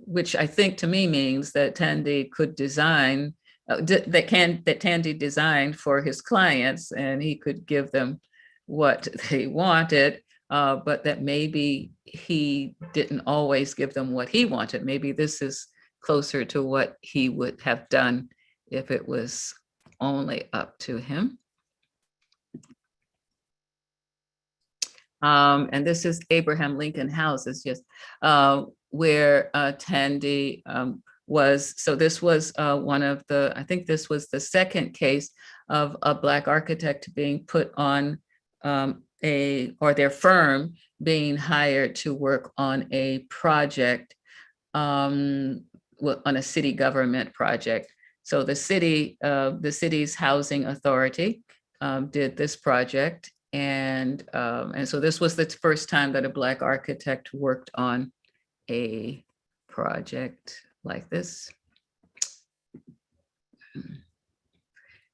which I think to me means that Tandy could design, that Tandy designed for his clients, and he could give them what they wanted, but that maybe he didn't always give them what he wanted. Maybe this is closer to what he would have done if it was only up to him. And this is Abraham Lincoln House. It's just where Tandy was. So this was one of the, I think this was the second case of a Black architect being put on or their firm being hired to work on a project, on a city government project. So the city's housing authority did this project. And so this was the first time that a Black architect worked on a project like this.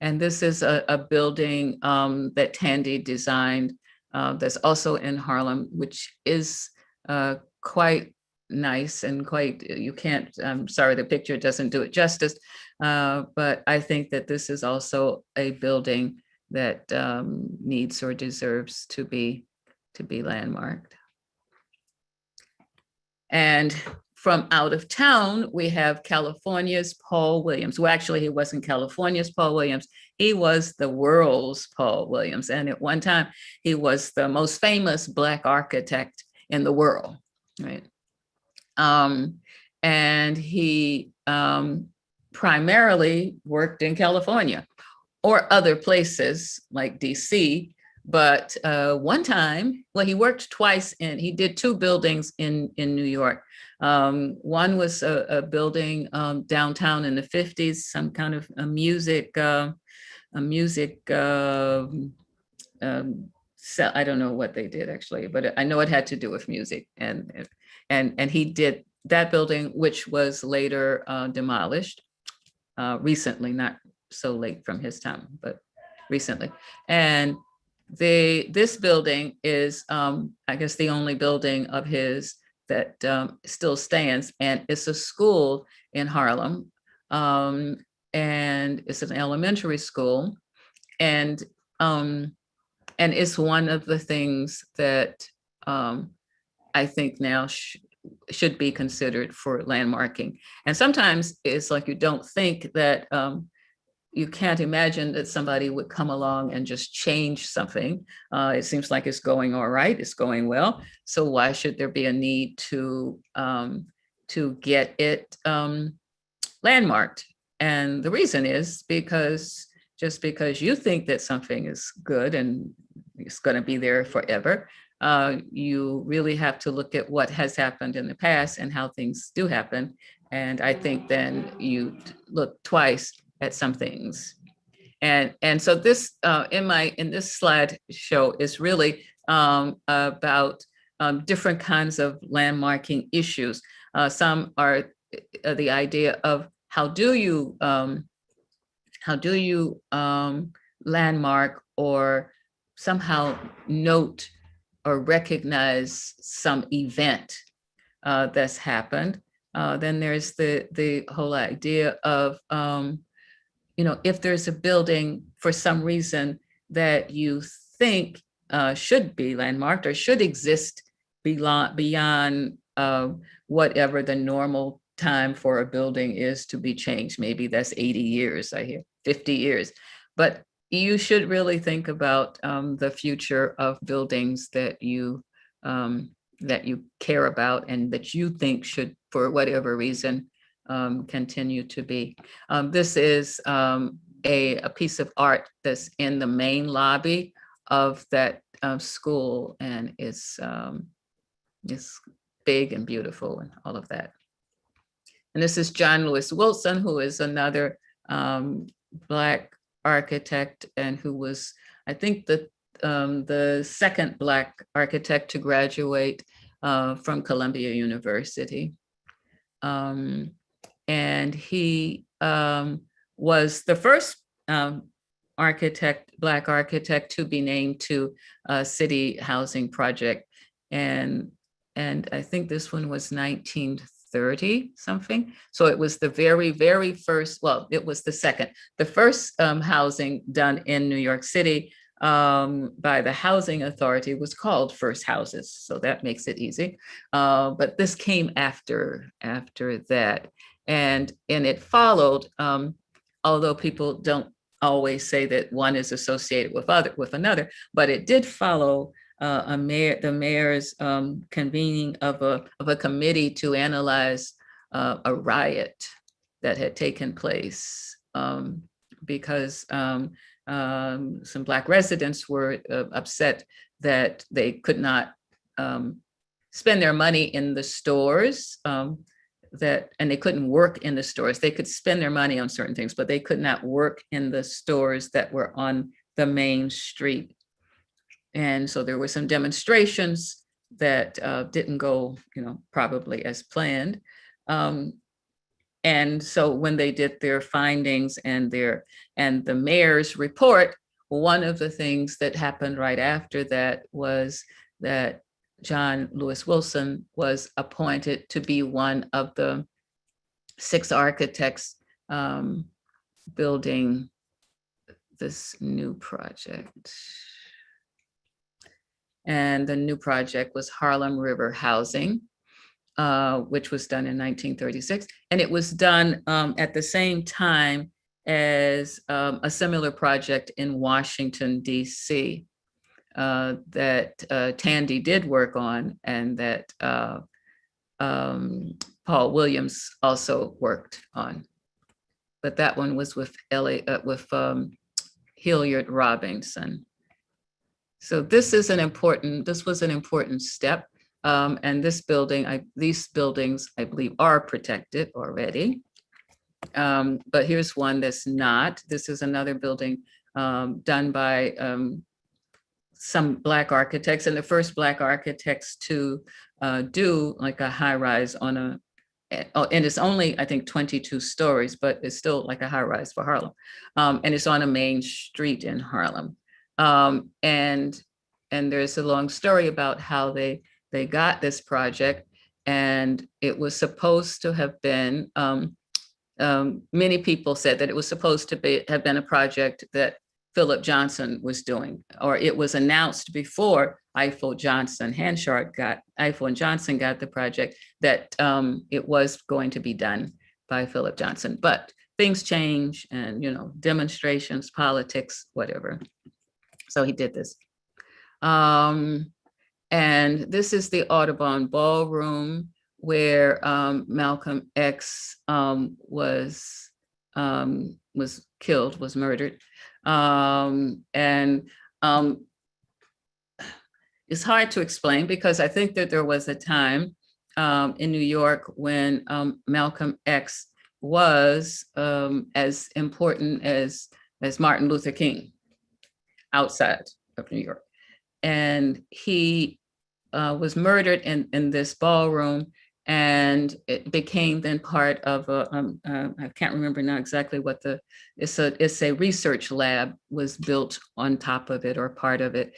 And this is a building that Tandy designed that's also in Harlem, which is quite nice and quite, you can't, I'm sorry, the picture doesn't do it justice, but I think that this is also a building that needs or deserves to be landmarked. And from out of town, we have California's Paul Williams. Well, actually, he wasn't California's Paul Williams. He was the world's Paul Williams. And at one time, he was the most famous Black architect in the world, right? And he primarily worked in California or other places like DC. But one time, well, he worked twice he did two buildings in New York. One was a building downtown in the 50s, some kind of a music I don't know what they did actually, but I know it had to do with music. And he did that building, which was later demolished recently, not so late from his time, but recently. And this building is, I guess, the only building of his that still stands, and it's a school in Harlem, and it's an elementary school, and it's one of the things that I think now should be considered for landmarking. And sometimes it's like you don't think that you can't imagine that somebody would come along and just change something. It seems like it's going all right, it's going well. So why should there be a need to get it landmarked? And the reason is because just because you think that something is good and it's going to be there forever, you really have to look at what has happened in the past and how things do happen. And I think then you look twice at some things. And so this in this slide show is really about different kinds of landmarking issues. Some are the idea of how do you landmark or somehow note or recognize some event that's happened. Then there's the whole idea of if there's a building for some reason that you think should be landmarked or should exist beyond whatever the normal time for a building is to be changed. Maybe that's 80 years, I hear, 50 years. But you should really think about the future of buildings that you care about and that you think should, for whatever reason, continue to be. This is a piece of art that's in the main lobby of that school, and it's big and beautiful and all of that. And this is John Lewis Wilson, who is another Black architect, and who was, I think, the second Black architect to graduate from Columbia University. And he was the first Black architect to be named to a city housing project. And I think this one was 1930 something. So it was the very, very first, well, it was the second. The first housing done in New York City by the housing authority was called First Houses. So that makes it easy. But this came after that. And it followed, although people don't always say that one is associated with another, but it did follow the mayor's convening of a committee to analyze a riot that had taken place because some Black residents were upset that they could not spend their money in the stores, and they couldn't work in the stores. They could spend their money on certain things, but they could not work in the stores that were on the main street. And so there were some demonstrations that didn't go, probably as planned. And so when they did their findings and the mayor's report, one of the things that happened right after that was that John Lewis Wilson was appointed to be one of the 6 architects building this new project. And the new project was Harlem River Housing, which was done in 1936. And it was done at the same time as a similar project in Washington, D.C. That Tandy did work on, and that Paul Williams also worked on. But that one was with Hilliard Robinson. So this was an important step. And these buildings, I believe, are protected already. But here's one that's not. This is another building done by some Black architects, and the first Black architects to do like a high rise on and it's only, I think, 22 stories, but it's still like a high rise for Harlem. And it's on a main street in Harlem. And there's a long story about how they got this project, and it was supposed to have been, many people said that it was supposed to have been a project that Philip Johnson was doing, or it was announced before Eiffel and Johnson got the project, that it was going to be done by Philip Johnson. But things change, and demonstrations, politics, whatever. So he did this. And this is the Audubon Ballroom, where Malcolm X was killed, was murdered. It's hard to explain, because I think that there was a time in New York when Malcolm X was as important as Martin Luther King outside of New York. And he was murdered in this ballroom, and it became then part of I can't remember now exactly what it's a research lab was built on top of it, or part of it.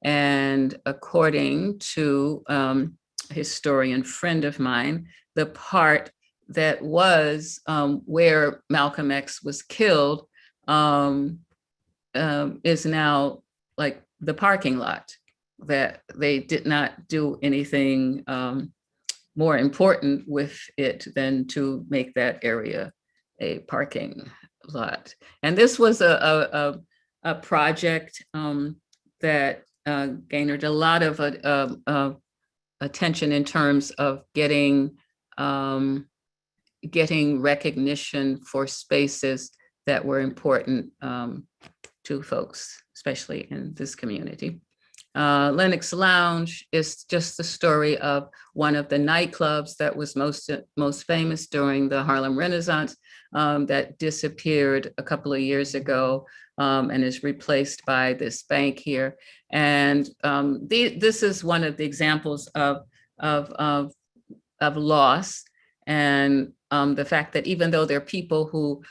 And according to a historian friend of mine, the part that was where Malcolm X was killed is now like the parking lot, that they did not do anything more important with it than to make that area a parking lot. And this was a project that garnered a lot of attention in terms of getting recognition for spaces that were important to folks, especially in this community. Lenox Lounge is just the story of one of the nightclubs that was most famous during the Harlem Renaissance, that disappeared a couple of years ago, and is replaced by this bank here. And this is one of the examples of loss, and the fact that even though there are people who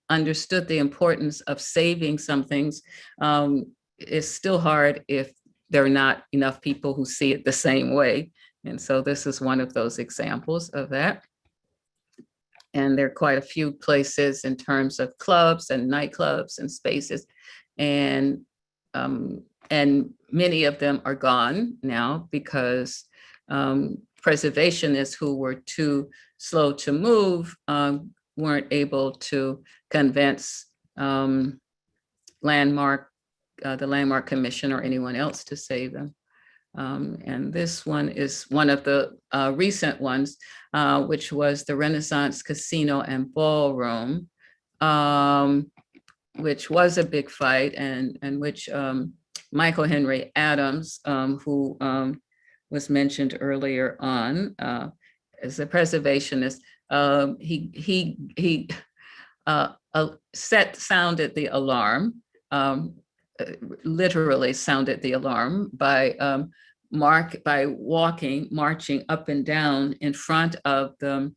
understood the importance of saving some things, it's still hard if there are not enough people who see it the same way. And so this is one of those examples of that. And there are quite a few places in terms of clubs and nightclubs and spaces. And many of them are gone now, because preservationists who were too slow to move weren't able to convince the Landmark Commission or anyone else to save them. And this one is one of the recent ones, which was the Renaissance Casino and Ballroom, which was a big fight, and which Michael Henry Adams, who was mentioned earlier on as a preservationist, he sounded the alarm, literally sounded the alarm by marching up and down in front of the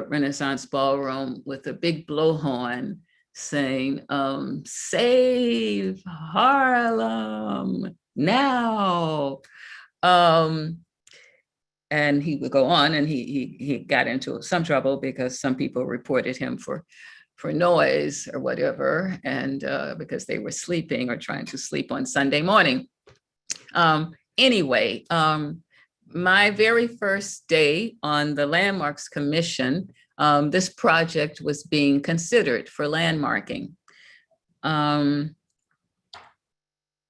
Renaissance Ballroom with a big blowhorn saying, "Save Harlem now." And he would go on, and he got into some trouble because some people reported him for noise or whatever, and because they were sleeping or trying to sleep on Sunday morning. Anyway, my very first day on the Landmarks Commission, this project was being considered for landmarking. And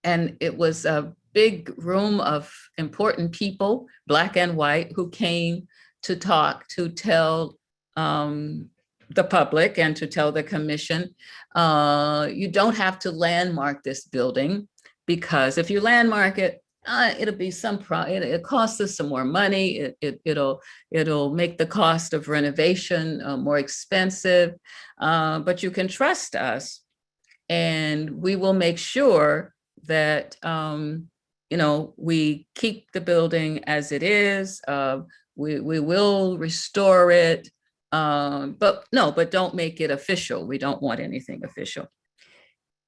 it was a big room of important people, Black and white, who came to talk, to tell the public and to tell the commission, you don't have to landmark this building, because if you landmark it, it'll be it costs us some more money. It'll make the cost of renovation more expensive, but you can trust us, and we will make sure that we keep the building as it is. we will restore it, but don't make it official. We don't want anything official.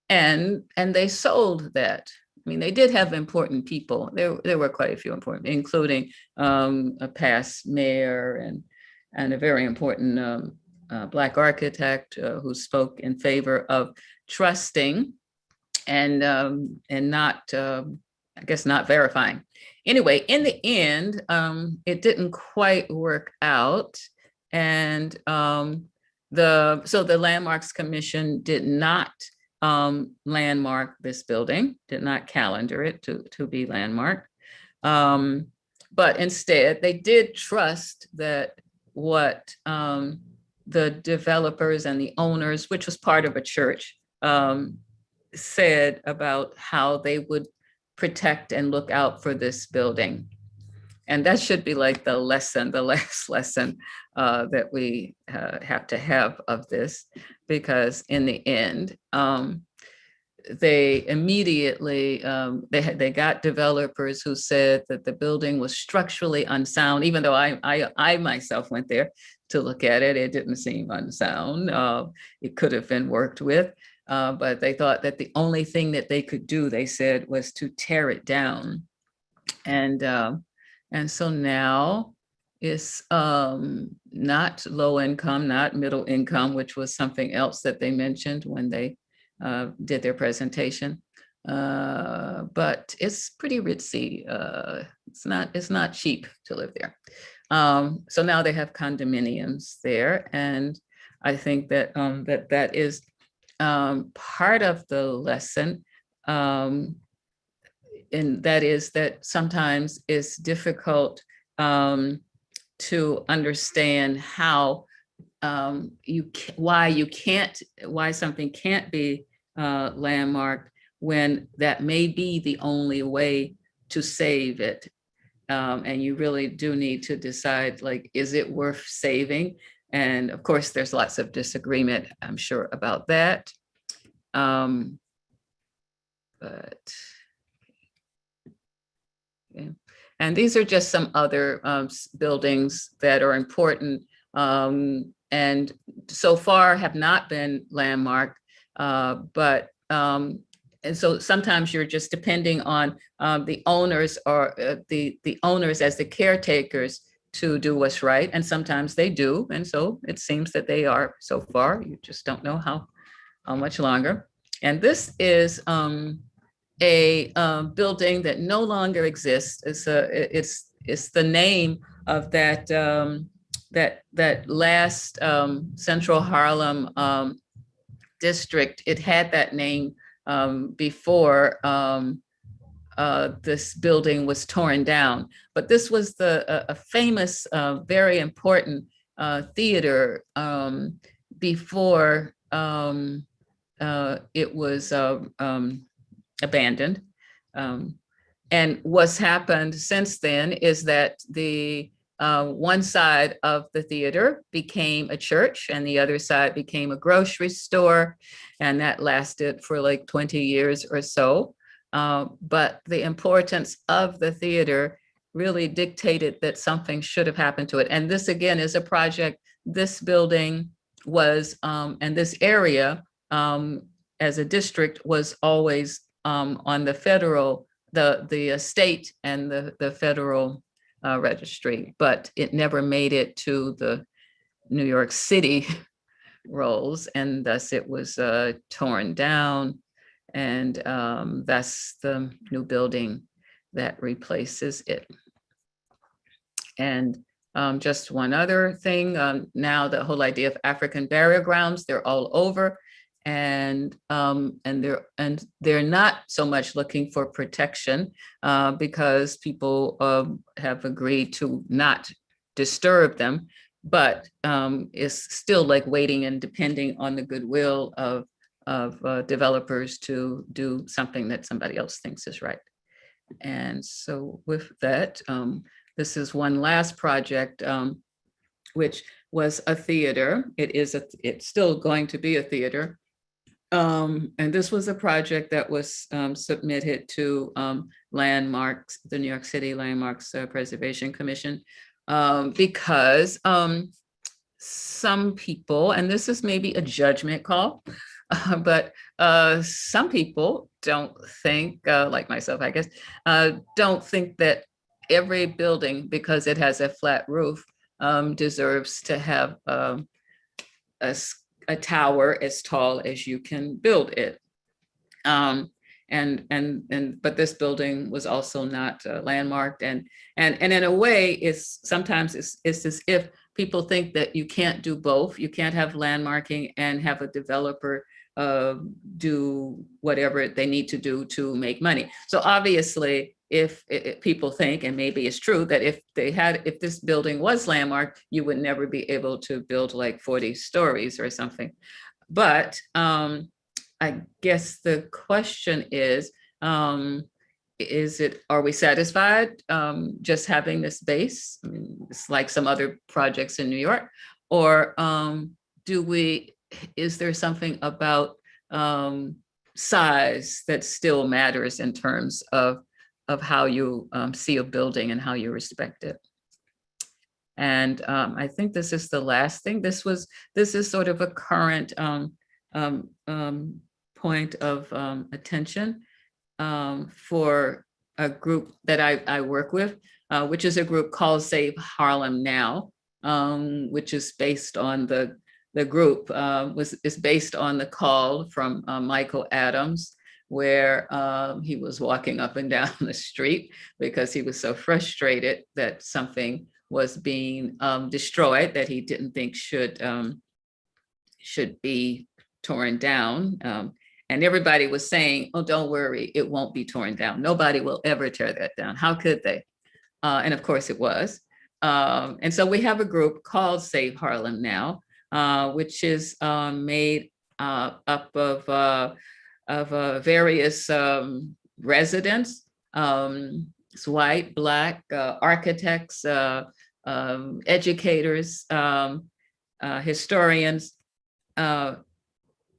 And they sold that. I mean, they did have important people. There were quite a few important, including a past mayor and a very important Black architect who spoke in favor of trusting and not, I guess, not verifying. Anyway, in the end, it didn't quite work out, and the Landmarks Commission did not landmark this building, did not calendar it to be landmarked. But instead, they did trust that what the developers and the owners, which was part of a church, said about how they would protect and look out for this building. And that should be like the last lesson that we have to have of this, because in the end, they immediately, they got developers who said that the building was structurally unsound, even though I myself went there to look at it. It didn't seem unsound. It could have been worked with, but they thought that the only thing that they could do, they said, was to tear it down. And so now it's not low income, not middle income, which was something else that they mentioned when they did their presentation. But it's pretty ritzy. It's not cheap to live there. So now they have condominiums there, and I think that that is part of the lesson. And that is that sometimes it's difficult to understand how why something can't be landmarked when that may be the only way to save it. And you really do need to decide, like, is it worth saving? And of course, there's lots of disagreement, I'm sure, about that. But yeah. And these are just some other buildings that are important and so far have not been landmarked. And so sometimes you're just depending on the owners or the owners as the caretakers to do what's right. And sometimes they do. And so it seems that they are so far. You just don't know how much longer. And this is a building that no longer exists. It's the name of that that last Central Harlem district. It had that name before this building was torn down. But this was a famous, very important theater before it was abandoned. And what's happened since then is that the one side of the theater became a church and the other side became a grocery store. And that lasted for like 20 years or so. But the importance of the theater really dictated that something should have happened to it. And this again is a project, this building was, and this area as a district was always on the federal, the state and the federal registry, but it never made it to the New York City rolls, and thus it was torn down, and that's the new building that replaces it. And just one other thing, now the whole idea of African burial grounds, they're all over. And they're not so much looking for protection because people have agreed to not disturb them, but it's still like waiting and depending on the goodwill of developers to do something that somebody else thinks is right. And so with that, this is one last project, which was a theater. It's still going to be a theater. And this was a project that was submitted to Landmarks, the New York City Landmarks Preservation Commission because some people, and this is maybe a judgment call, but some people don't think, like myself, I guess, don't think that every building, because it has a flat roof, deserves to have a tower as tall as you can build it. But this building was also not landmarked, and in a way, it's sometimes it's as if people think that you can't do both. You can't have landmarking and have a developer do whatever they need to do to make money. So obviously, if people think, and maybe it's true, that if this building was landmarked, you would never be able to build like 40 stories or something. But I guess the question is are we satisfied just having this base? I mean, it's like some other projects in New York, or is there something about size that still matters in terms of how you see a building and how you respect it? And I think this is the last thing. This is sort of a current point of attention for a group that I work with, which is a group called Save Harlem Now, which is based on the group is based on the call from Michael Adams, where he was walking up and down the street because he was so frustrated that something was being destroyed that he didn't think should be torn down. And everybody was saying, oh, don't worry, it won't be torn down. Nobody will ever tear that down. How could they? And of course it was. And so we have a group called Save Harlem Now, which is made up of various residents. It's white, Black, architects, educators, historians.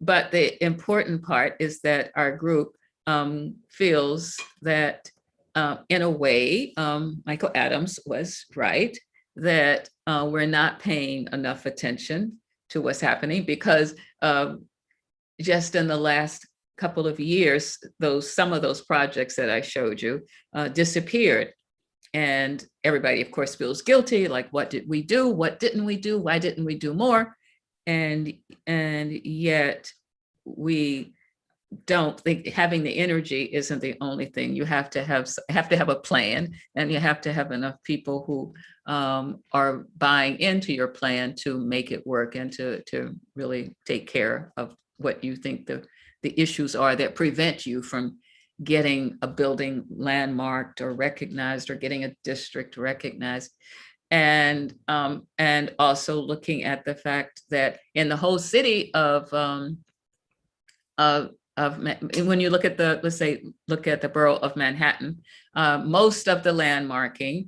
But the important part is that our group feels that in a way, Michael Adams was right, that we're not paying enough attention to what's happening, because just in the last couple of years, some of those projects that I showed you disappeared. And everybody, of course, feels guilty, like, what did we do? What didn't we do? Why didn't we do more? And yet we don't think having the energy isn't the only thing. You have to have a plan, and you have to have enough people who are buying into your plan to make it work, and to really take care of what you think the issues are that prevent you from getting a building landmarked or recognized, or getting a district recognized. And also looking at the fact that in the whole city of when you look at look at the borough of Manhattan, most of the landmarking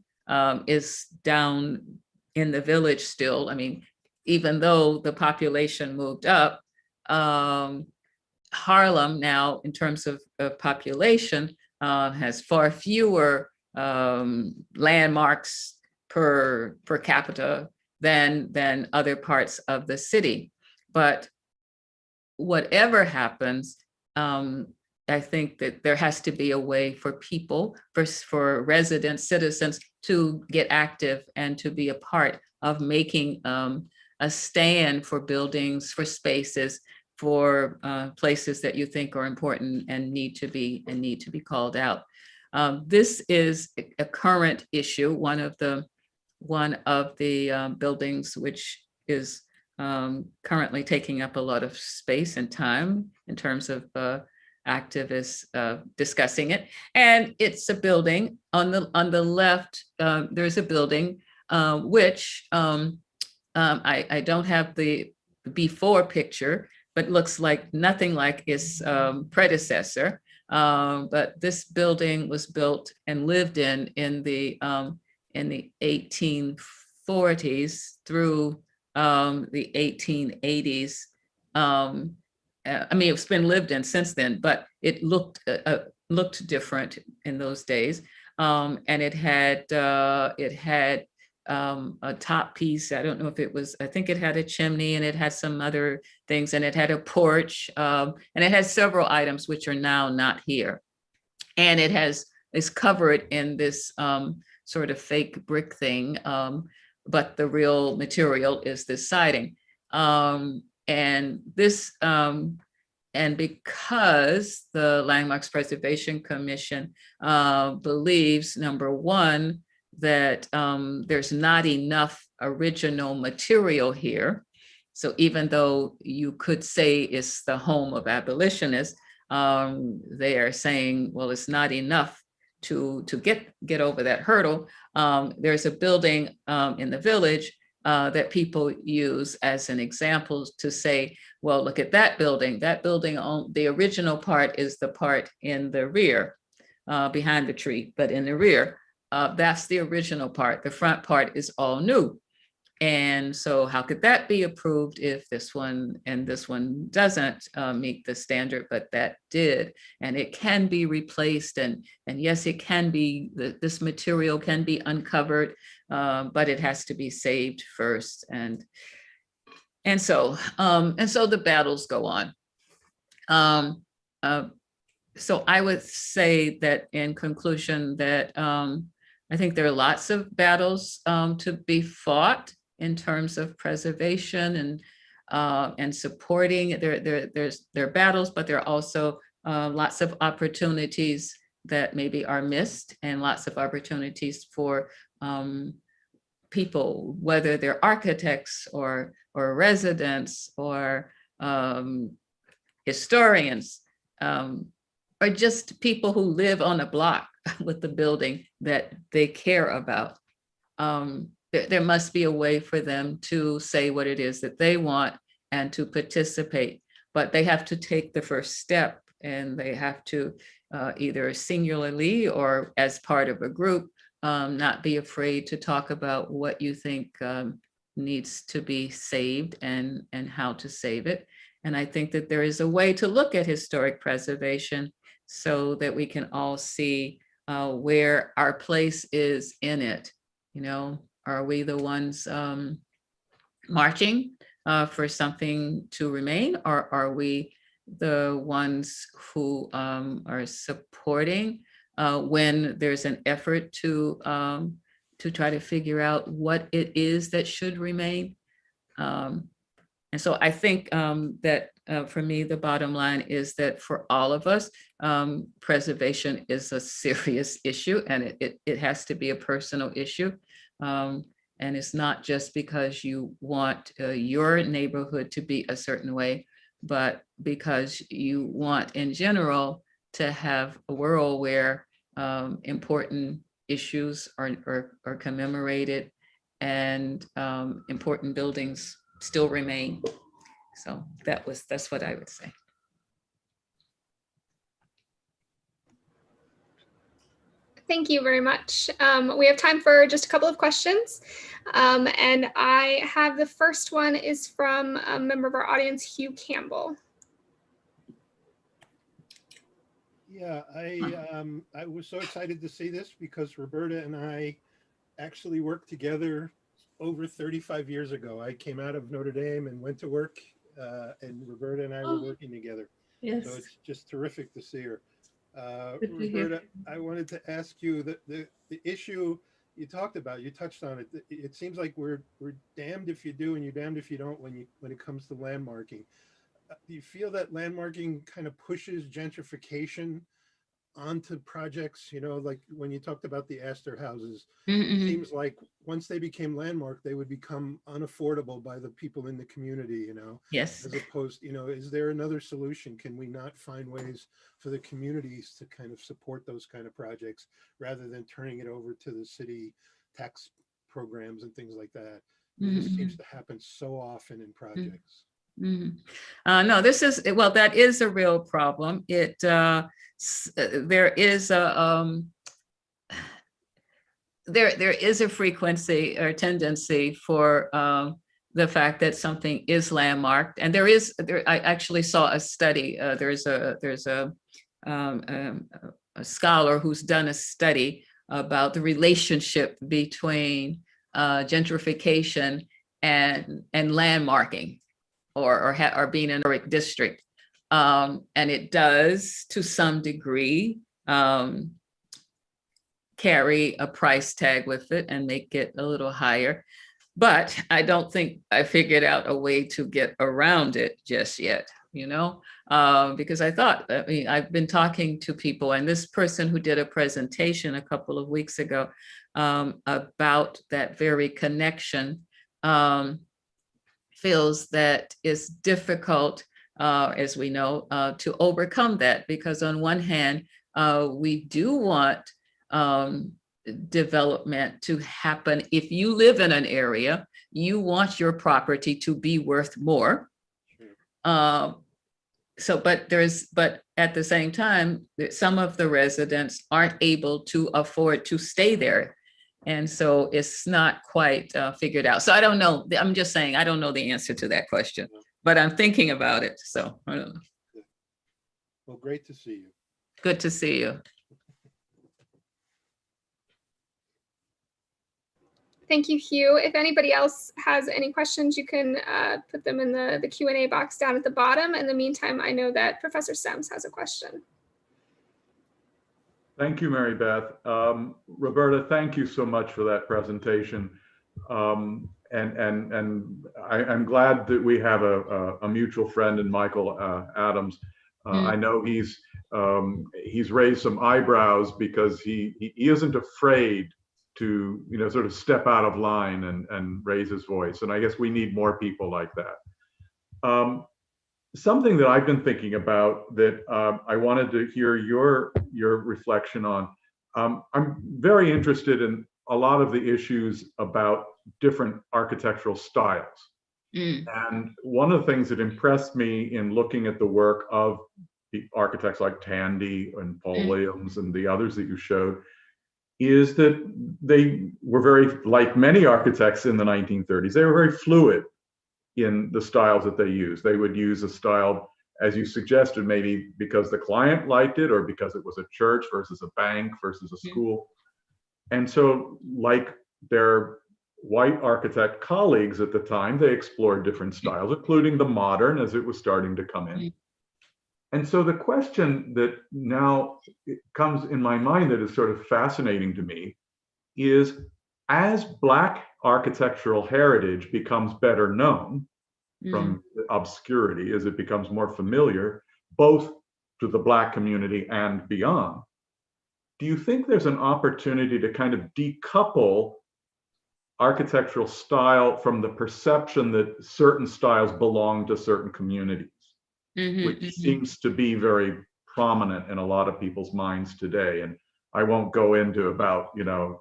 is down in the village still. I mean, even though the population moved up, Harlem now, in terms of population, has far fewer landmarks per capita than other parts of the city. But whatever happens, I think that there has to be a way for people, for residents, citizens, to get active and to be a part of making a stand for buildings, for spaces, for places that you think are important and need to be called out. This is a current issue. One of the buildings which is currently taking up a lot of space and time in terms of activists discussing it. And it's a building on the left. There's a building which I don't have the before picture, but looks like nothing like its predecessor. But this building was built and lived in the 1840s through the 1880s. I mean, it's been lived in since then, but it looked different in those days, and it had a top piece. I don't know if it was, I think it had a chimney and it had some other things, and it had a porch, and it had several items which are now not here. And it's covered in this sort of fake brick thing, but the real material is this siding. And because the Landmarks Preservation Commission believes, number one, that there's not enough original material here. So even though you could say it's the home of abolitionists, they are saying, well, it's not enough to get over that hurdle. There's a building in the village that people use as an example to say, well, look at that building. That building, the original part is the part in the rear, behind the tree, but in the rear, that's the original part. The front part is all new. And so how could that be approved if this one and this one doesn't meet the standard, but that did? And it can be replaced. And yes, it can be, this material can be uncovered, but it has to be saved first. And so the battles go on. So I would say that in conclusion that I think there are lots of battles to be fought in terms of preservation and supporting. There are battles, but there are also lots of opportunities that maybe are missed, and lots of opportunities for people, whether they're architects or residents or historians, or just people who live on a block with the building that they care about. There must be a way for them to say what it is that they want and to participate, but they have to take the first step, and they have to either singularly or as part of a group, not be afraid to talk about what you think needs to be saved and how to save it. And I think that there is a way to look at historic preservation so that we can all see where our place is in it. You know, are we the ones marching for something to remain, or are we the ones who are supporting when there's an effort to try to figure out what it is that should remain? And so I think that for me, the bottom line is that for all of us, preservation is a serious issue, and it has to be a personal issue. And it's not just because you want your neighborhood to be a certain way, but because you want in general to have a world where important issues are commemorated and important buildings still remain. So that's what I would say. Thank you very much. We have time for just a couple of questions. And I have the first one is from a member of our audience, Hugh Campbell. Yeah, I was so excited to see this because Roberta and I actually worked together over 35 years ago. I came out of Notre Dame and went to work, and Roberta and I were working together. Yes. So it's just terrific to see her. Roberta, I wanted to ask you the issue you talked about. You touched on it. It seems like we're damned if you do and you're damned if you don't when it comes to landmarking. Do you feel that landmarking kind of pushes gentrification onto projects? You know, like when you talked about the Astor houses, it seems like once they became landmark, they would become unaffordable by the people in the community, you know? Yes. As opposed, you know, is there another solution? Can we not find ways for the communities to kind of support those kind of projects rather than turning it over to the city tax programs and things like that? This seems to happen so often in projects. No, this is, well, that is a real problem. There is a frequency or tendency for the fact that something is landmarked, and I actually saw a study. There's a scholar who's done a study about the relationship between gentrification and landmarking or being an historic district. And it does, to some degree, carry a price tag with it and make it a little higher. But I don't think I figured out a way to get around it just yet, because I've been talking to people, and this person who did a presentation a couple of weeks ago about that very connection feels that it's difficult, as we know, to overcome that, because on one hand, we do want development to happen. If you live in an area, you want your property to be worth more. But at the same time, some of the residents aren't able to afford to stay there. And so it's not quite figured out. So I don't know. I'm just saying, I don't know the answer to that question, but I'm thinking about it. So I don't know. Well, great to see you. Good to see you. Thank you, Hugh. If anybody else has any questions, you can put them in the Q&A box down at the bottom. In the meantime, I know that Professor Stems has a question. Thank you, Mary Beth. Roberta, thank you so much for that presentation. And I'm glad that we have a mutual friend in Michael Adams. I know he's raised some eyebrows because he isn't afraid to sort of step out of line and raise his voice. And I guess we need more people like that. Something that I've been thinking about that I wanted to hear your reflection on. I'm very interested in a lot of the issues about different architectural styles. And one of the things that impressed me in looking at the work of the architects like Tandy and Paul Williams and the others that you showed is that they were very, like many architects in the 1930s, they were very fluid in the styles that they used. They would use a style, as you suggested, maybe because the client liked it or because it was a church versus a bank versus a school. And so, like their white architect colleagues at the time, they explored different styles, including the modern as it was starting to come in. And so the question that now comes in my mind that is sort of fascinating to me is, as Black architectural heritage becomes better known from obscurity, as it becomes more familiar, both to the Black community and beyond, do you think there's an opportunity to kind of decouple architectural style from the perception that certain styles belong to certain communities? Which seems to be very prominent in a lot of people's minds today. And I won't go into about,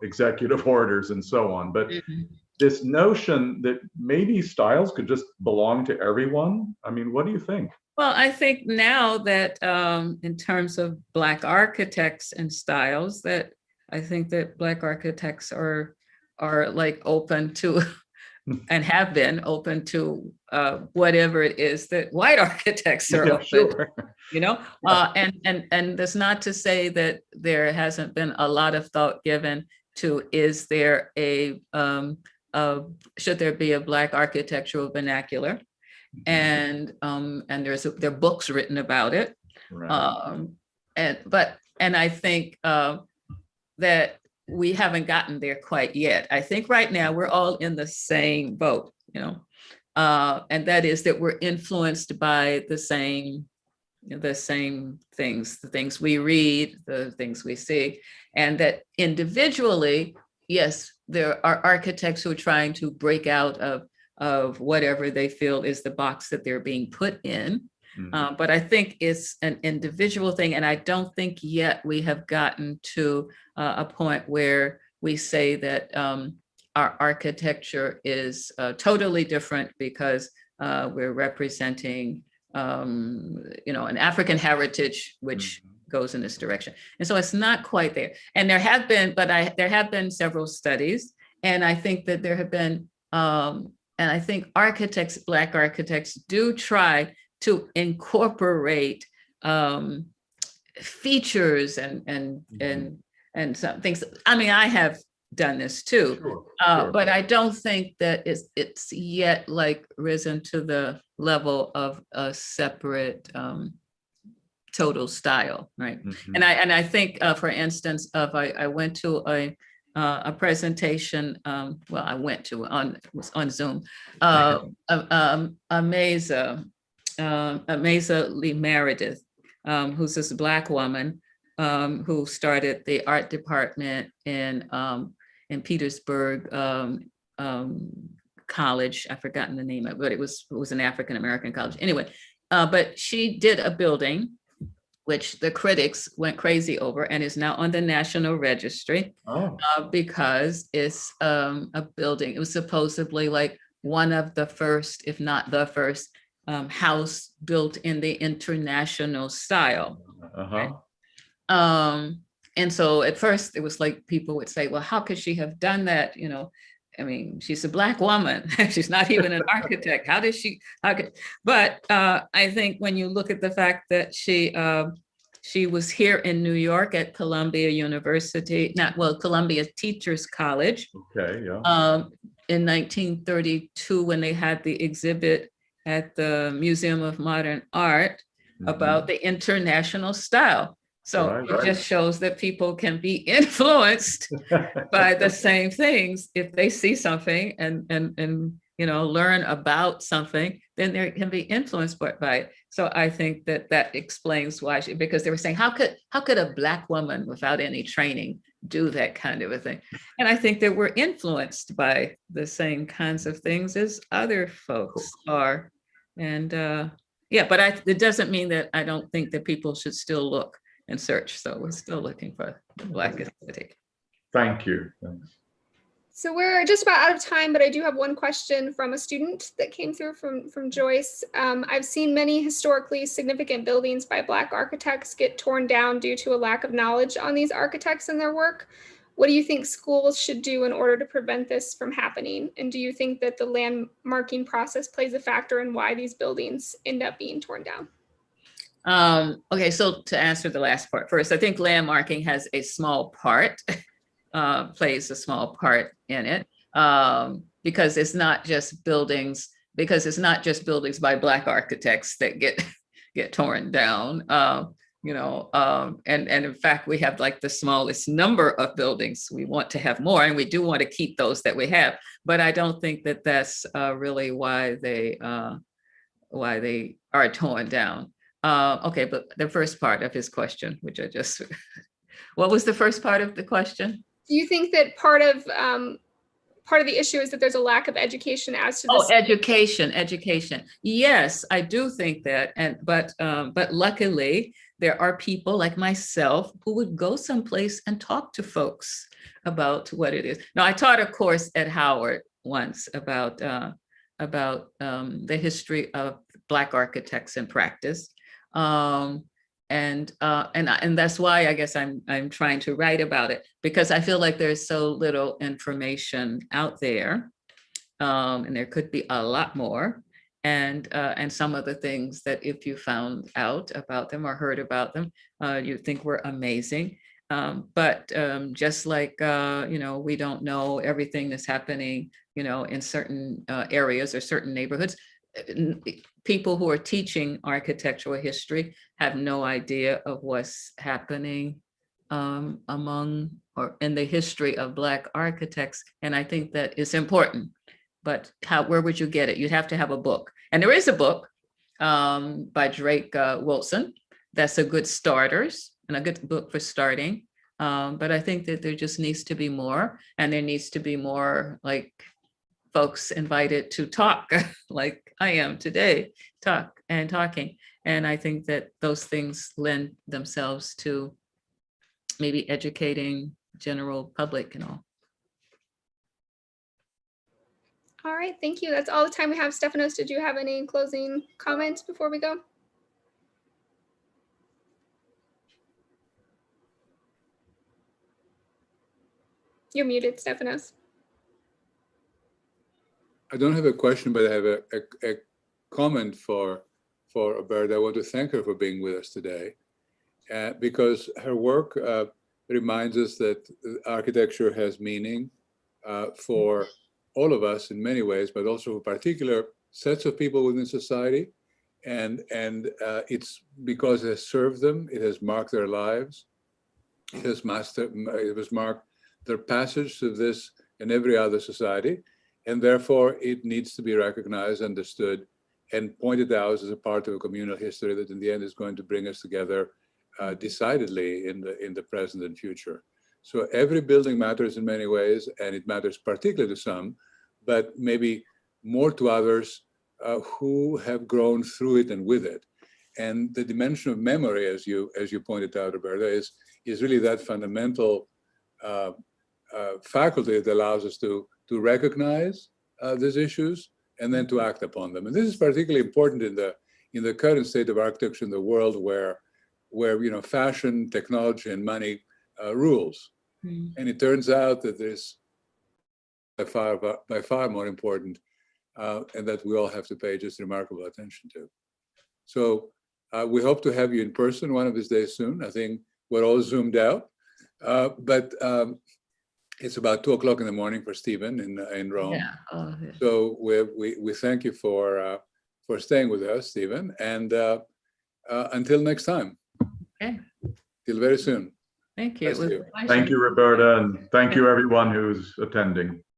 executive orders and so on, but this notion that maybe styles could just belong to everyone. I mean, what do you think? Well, I think now that in terms of Black architects and styles, that I think that Black architects are like open to and have been open to whatever it is that white architects are open, and that's not to say that there hasn't been a lot of thought given to, is there should there be a Black architectural vernacular? And there are books written about it. Right. And I think that we haven't gotten there quite yet. I think right now we're all in the same boat, and that is that we're influenced by the same things, the things we read, the things we see, and that individually, yes, there are architects who are trying to break out of whatever they feel is the box that they're being put in. But I think it's an individual thing. And I don't think yet we have gotten to a point where we say that our architecture is totally different because we're representing, an African heritage, which goes in this direction. And so it's not quite there. And there have been several studies. And I think that there have been, and I think architects, Black architects do try to incorporate features and some things. I mean, I have done this too. Sure, sure. But I don't think that it's yet like risen to the level of a separate total style, right? Mhm. And I think, for instance, I went to a presentation. Well, I went to it was on Zoom. Ameza Lee Meredith, who's this Black woman who started the art department in Petersburg college. I've forgotten the name of it, but it was an African American college. Anyway, but she did a building which the critics went crazy over and is now on the National Registry Oh, because it's a building. It was supposedly like one of the first, if not the first, house built in the international style. uh-huh. And so at first it was like people would say, well, how could she have done that? You know, I mean, she's a Black woman. She's not even an architect. How did she? But I think when you look at the fact that she was here in New York at Columbia University, Columbia Teachers College. Okay, yeah. In 1932, when they had the exhibit at the Museum of Modern Art about the international style. So it just shows that people can be influenced by the same things. If they see something and you know, learn about something, then they can be influenced by it. So I think that explains why because they were saying, how could a Black woman without any training do that kind of a thing? And I think that we're influenced by the same kinds of things as other folks are. And yeah, but it doesn't mean that I don't think that people should still look and search. So we're still looking for the Black aesthetic. Thank you. Thanks. So we're just about out of time, but I do have one question from a student that came through from Joyce. I've seen many historically significant buildings by Black architects get torn down due to a lack of knowledge on these architects and their work. What do you think schools should do in order to prevent this from happening? And do you think that the landmarking process plays a factor in why these buildings end up being torn down? Okay, so to answer the last part first, I think landmarking has a small part, plays a small part in it, because it's not just buildings by Black architects that get torn down. You know, and in fact, we have like the smallest number of buildings. We want to have more, and we do want to keep those that we have. But I don't think that that's really why they are torn down. Okay, but the first part of his question, which I just, what was the first part of the question? Do you think that part of the issue is that there's a lack of education as to this? Oh, education. Yes, I do think that, but luckily there are people like myself who would go someplace and talk to folks about what it is. Now, I taught a course at Howard once about the history of Black architects in practice. And that's why I guess I'm trying to write about it, because I feel like there's so little information out there, and there could be a lot more. And some of the things that if you found out about them or heard about them, you think were amazing. But just like, you know, we don't know everything that's happening, you know, in certain areas or certain neighborhoods. People who are teaching architectural history have no idea of what's happening among or in the history of Black architects. And I think that is important. But where would you get it? You'd have to have a book. And there is a book by Drake Wilson that's a good starters and a good book for starting. But I think that there just needs to be more, and there needs to be more like folks invited to talk like I am today, talking. And I think that those things lend themselves to maybe educating general public and all. All right, thank you. That's all the time we have. Stefanos, did you have any closing comments before we go? You're muted, Stefanos. I don't have a question, but I have a comment for Roberta. I want to thank her for being with us today, because her work reminds us that architecture has meaning for all of us in many ways, but also for particular sets of people within society. And it's because it has served them, it has marked their lives, it has marked their passage to this and every other society. And therefore, it needs to be recognized, understood, and pointed out as a part of a communal history that in the end is going to bring us together decidedly in the present and future. So every building matters in many ways, and it matters particularly to some, but maybe more to others who have grown through it and with it. And the dimension of memory, as you pointed out, Roberta, is really that fundamental faculty that allows us to recognize these issues and then to act upon them. And this is particularly important in the current state of architecture in the world, where fashion, technology, and money rules. And it turns out that this by far more important, and that we all have to pay just remarkable attention to. So we hope to have you in person one of these days soon. I think we're all zoomed out, but it's about 2:00 in the morning for Stephen in Rome. Yeah. Oh, yeah. So we thank you for staying with us, Stephen, and until next time. Okay. Till very soon. Thank you. Bless you. Thank you, Roberta, and thank you everyone who's attending.